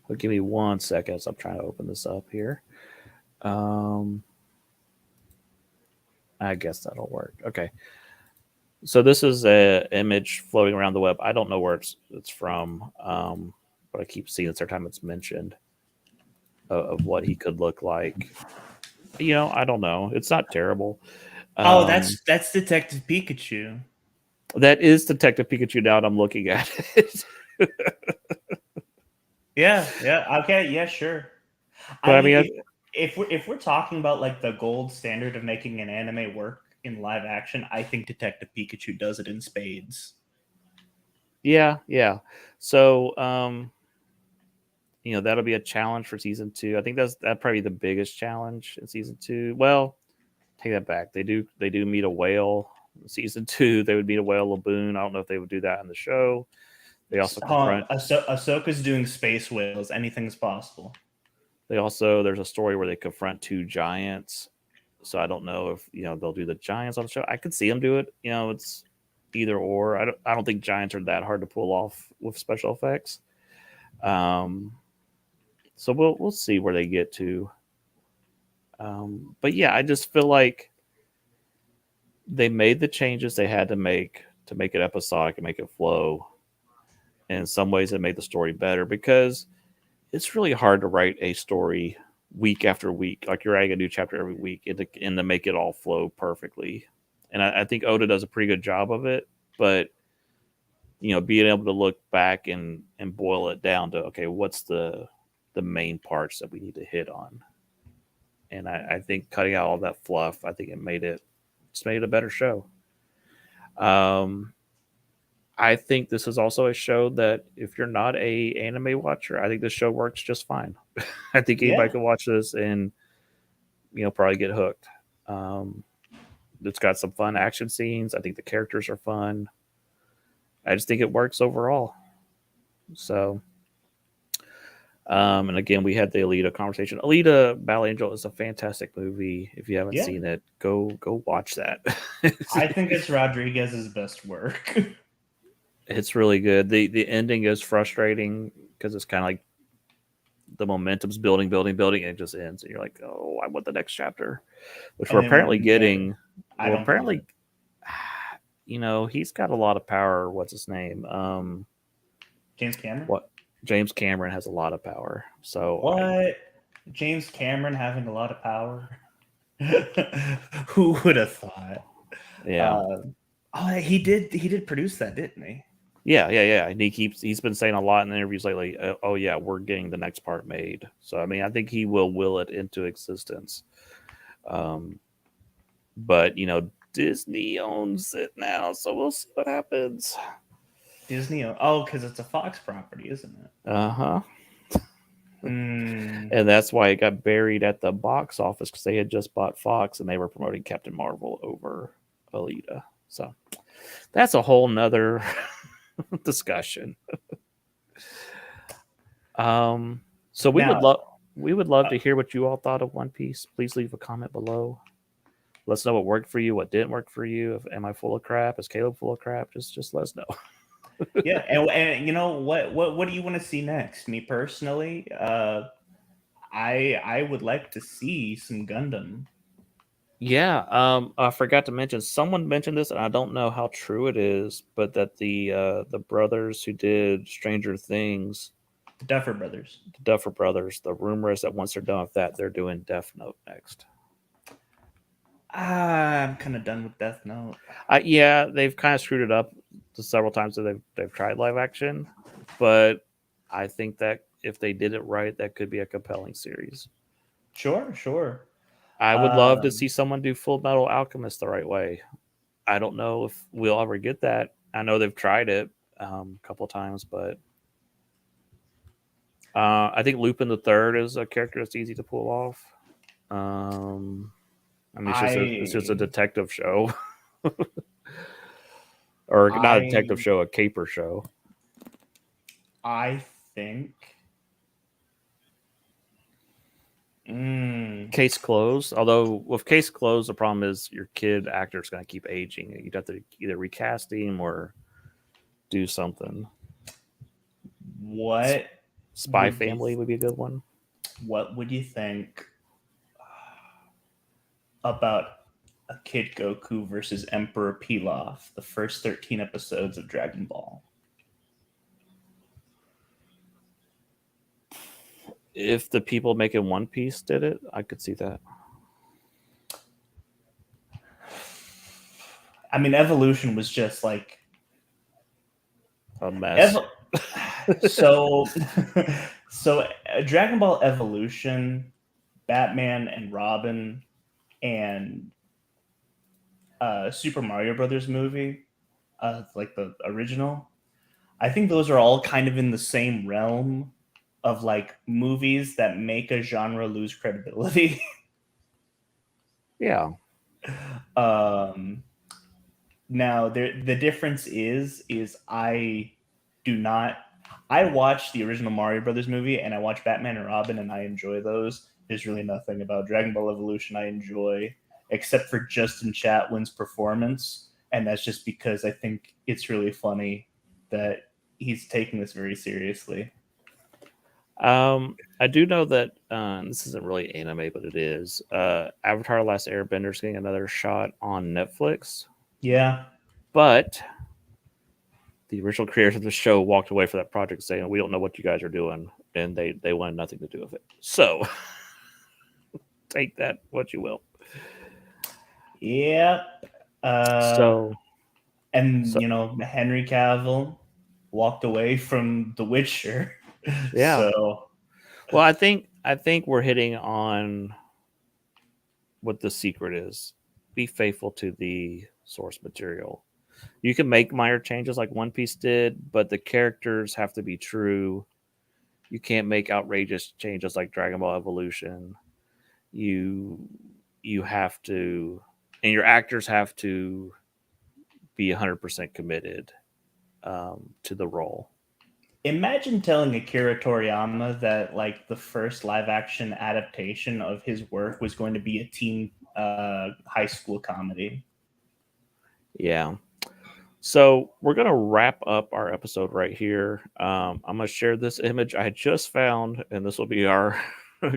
Well, give me 1 second as I'm trying to open this up here. I guess that'll work. Okay. So this is an image floating around the web. I don't know where it's from, but I keep seeing it every time it's mentioned of what he could look like. I don't know. It's not terrible. That's Detective Pikachu. That is Detective Pikachu. Now I'm looking at it. Yeah. Okay. Yeah. Sure. But I mean, if we're talking about like the gold standard of making an anime work in live action, I think Detective Pikachu does it in spades. Yeah. So, that'll be a challenge for season 2. I think that'd probably be the biggest challenge in season 2. Well, take that back. They do meet a whale. Season 2, they would meet a whale Laboon. I don't know if they would do that in the show. They also confront Ahsoka's doing space whales. Anything's possible. There's a story where they confront 2 giants. So I don't know if they'll do the giants on the show. I could see them do it. It's either or. I don't think giants are that hard to pull off with special effects. So we'll see where they get to. But yeah, I just feel like they made the changes they had to make it episodic and make it flow. And in some ways, it made the story better because it's really hard to write a story week after week. Like you're writing a new chapter every week and to make it all flow perfectly. And I think Oda does a pretty good job of it, but being able to look back and boil it down to, okay, what's the main parts that we need to hit on. And I think cutting out all that fluff, I think it made it a better show. I think this is also a show that if you're not a anime watcher, I think this show works just fine. I think anybody Yeah. can watch this and probably get hooked. It's got some fun action scenes. I think the characters are fun. I just think it works overall. So, and again, we had the Alita conversation. Alita Battle Angel is a fantastic movie. If you haven't Yeah. seen it, go watch that. I think it's Rodriguez's best work. It's really good. The ending is frustrating because it's kind of like the momentum's building, and it just ends, and you're like, oh, I want the next chapter, which And we're then apparently when- getting. I Well, don't apparently, believe he's got a lot of power. What's his name? James Cameron. What? James Cameron has a lot of power. So What? James Cameron having a lot of power? Who would have thought? yeah, He did produce that, didn't he? yeah. And he's been saying a lot in interviews lately. Oh yeah, we're getting the next part made. So I mean, I think he will it into existence. But Disney owns it now, so we'll see what happens. Disney. Oh, because it's a Fox property, isn't it? Uh-huh. Mm. And that's why it got buried at the box office, because they had just bought Fox and they were promoting Captain Marvel over Alita. So that's a whole nother discussion. So we would love to hear what you all thought of One Piece. Please leave a comment below. Let us know what worked for you, what didn't work for you. Am I full of crap? Is Caleb full of crap? Just let us know. Yeah, and you know what do you want to see next? Me personally, I would like to see some Gundam. Yeah, I forgot to mention. Someone mentioned this, and I don't know how true it is, but that the brothers who did Stranger Things, The Duffer Brothers. the Duffer Brothers, the rumor is that once they're done with that, they're doing Death Note next. I'm kind of done with Death Note. Yeah, they've kind of screwed it up several times that they've tried live action, but I think that if they did it right, that could be a compelling series. Sure. I would love to see someone do Full Metal Alchemist the right way. I don't know if we'll ever get that. I know they've tried it a couple of times, but I think Lupin the Third is a character that's easy to pull off. I mean, it's just a detective show, or not a detective show, a caper show. I think. Case closed. Although with Case closed, the problem is your kid actor is going to keep aging. You'd have to either recast him or do something. What? Spy Family would be a good one. What would you think about a Kid Goku versus Emperor Pilaf, the first 13 episodes of Dragon Ball? If the people making One Piece did it, I could see that. I mean, Evolution was just like a mess. So Dragon Ball Evolution, Batman and Robin, and Super Mario Brothers movie, like the original, I think those are all kind of in the same realm of like movies that make a genre lose credibility. Yeah. Now the difference is I watched the original Mario Brothers movie and I watched Batman and Robin and I enjoy those. There's really nothing about Dragon Ball Evolution I enjoy except for Justin Chatwin's performance, and that's just because I think it's really funny that he's taking this very seriously. I do know that this isn't really anime, but it is. Avatar: Last Airbender is getting another shot on Netflix. Yeah, but the original creators of the show walked away from that project saying, "We don't know what you guys are doing," and they wanted nothing to do with it. So take that what you will. Yep. You know, Henry Cavill walked away from The Witcher. Yeah. So Well, I think we're hitting on what the secret is. Be faithful to the source material. You can make minor changes like One Piece did, but the characters have to be true. You can't make outrageous changes like Dragon Ball Evolution. You have to, and your actors have to be 100% committed to the role. imagine telling Akira Toriyama that like the first live action adaptation of his work was going to be a teen high school comedy. Yeah. So we're going to wrap up our episode right here. I'm going to share this image I just found, and this will be our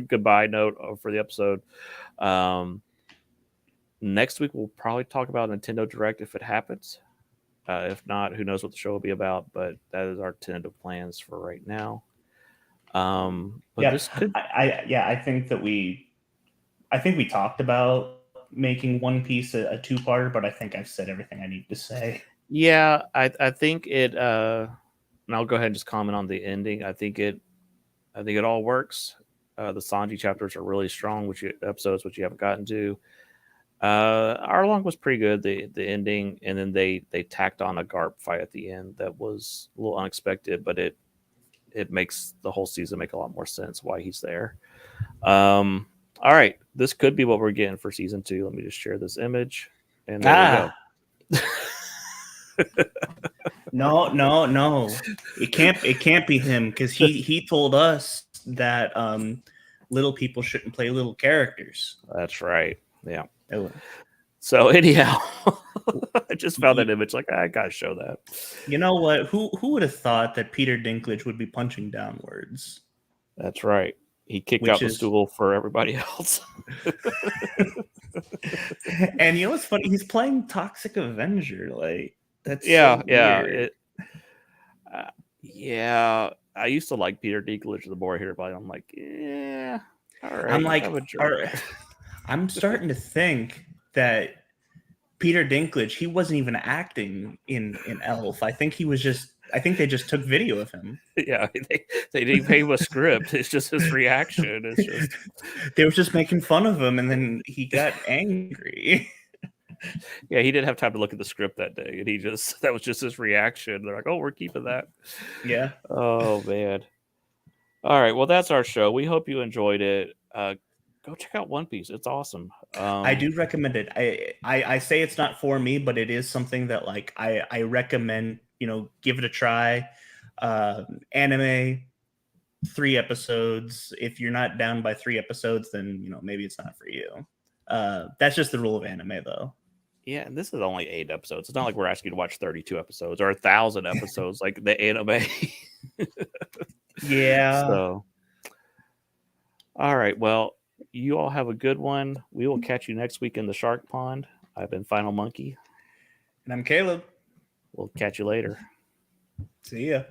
goodbye note for the episode. Next week, we'll probably talk about Nintendo Direct if it happens. If not, who knows what the show will be about, but that is our tentative plans for right now. But this could... I think that we talked about making One Piece a two-parter, but I think I've said everything I need to say. Yeah, I think it and I'll go ahead and just comment on the ending. I think it all works. The Sanji chapters are really strong, episodes which you haven't gotten to. Arlong was pretty good, the ending, and then they tacked on a Garp fight at the end that was a little unexpected, but it makes the whole season make a lot more sense why he's there. All right, this could be what we're getting for season 2. Let me just share this image, and there we go. No. It can't be him because he told us that little people shouldn't play little characters. That's right. Yeah. Oh. So anyhow, I just found that image. Like, I gotta show that. You know what? Who would have thought that Peter Dinklage would be punching downwards? That's right. He kicked out the stool for everybody else. And you know what's funny? He's playing Toxic Avenger. Like, that's yeah. Yeah. I used to like Peter Dinklage. The more I hear about it, I'm like, yeah. All right. I'm like, I'm starting to think that Peter Dinklage, he wasn't even acting in Elf. I think they just took video of him. Yeah, they didn't pay him a script. It's just his reaction. It's just they were just making fun of him, and then he got angry. Yeah, he didn't have time to look at the script that day, and that was just his reaction. They're like, "Oh, we're keeping that." Yeah. Oh man. All right. Well, that's our show. We hope you enjoyed it. Go check out One Piece. It's awesome. I do recommend it. I say it's not for me, but it is something that like I recommend, give it a try. Anime, 3 episodes. If you're not down by 3 episodes, then maybe it's not for you. That's just the rule of anime though. Yeah, and this is only 8 episodes. It's not like we're asking you to watch 32 episodes or 1,000 episodes like the anime. Yeah. So all right. Well, you all have a good one. We will catch you next week in the Shark Pond. I've been Final Monkey. And I'm Caleb. We'll catch you later. See ya.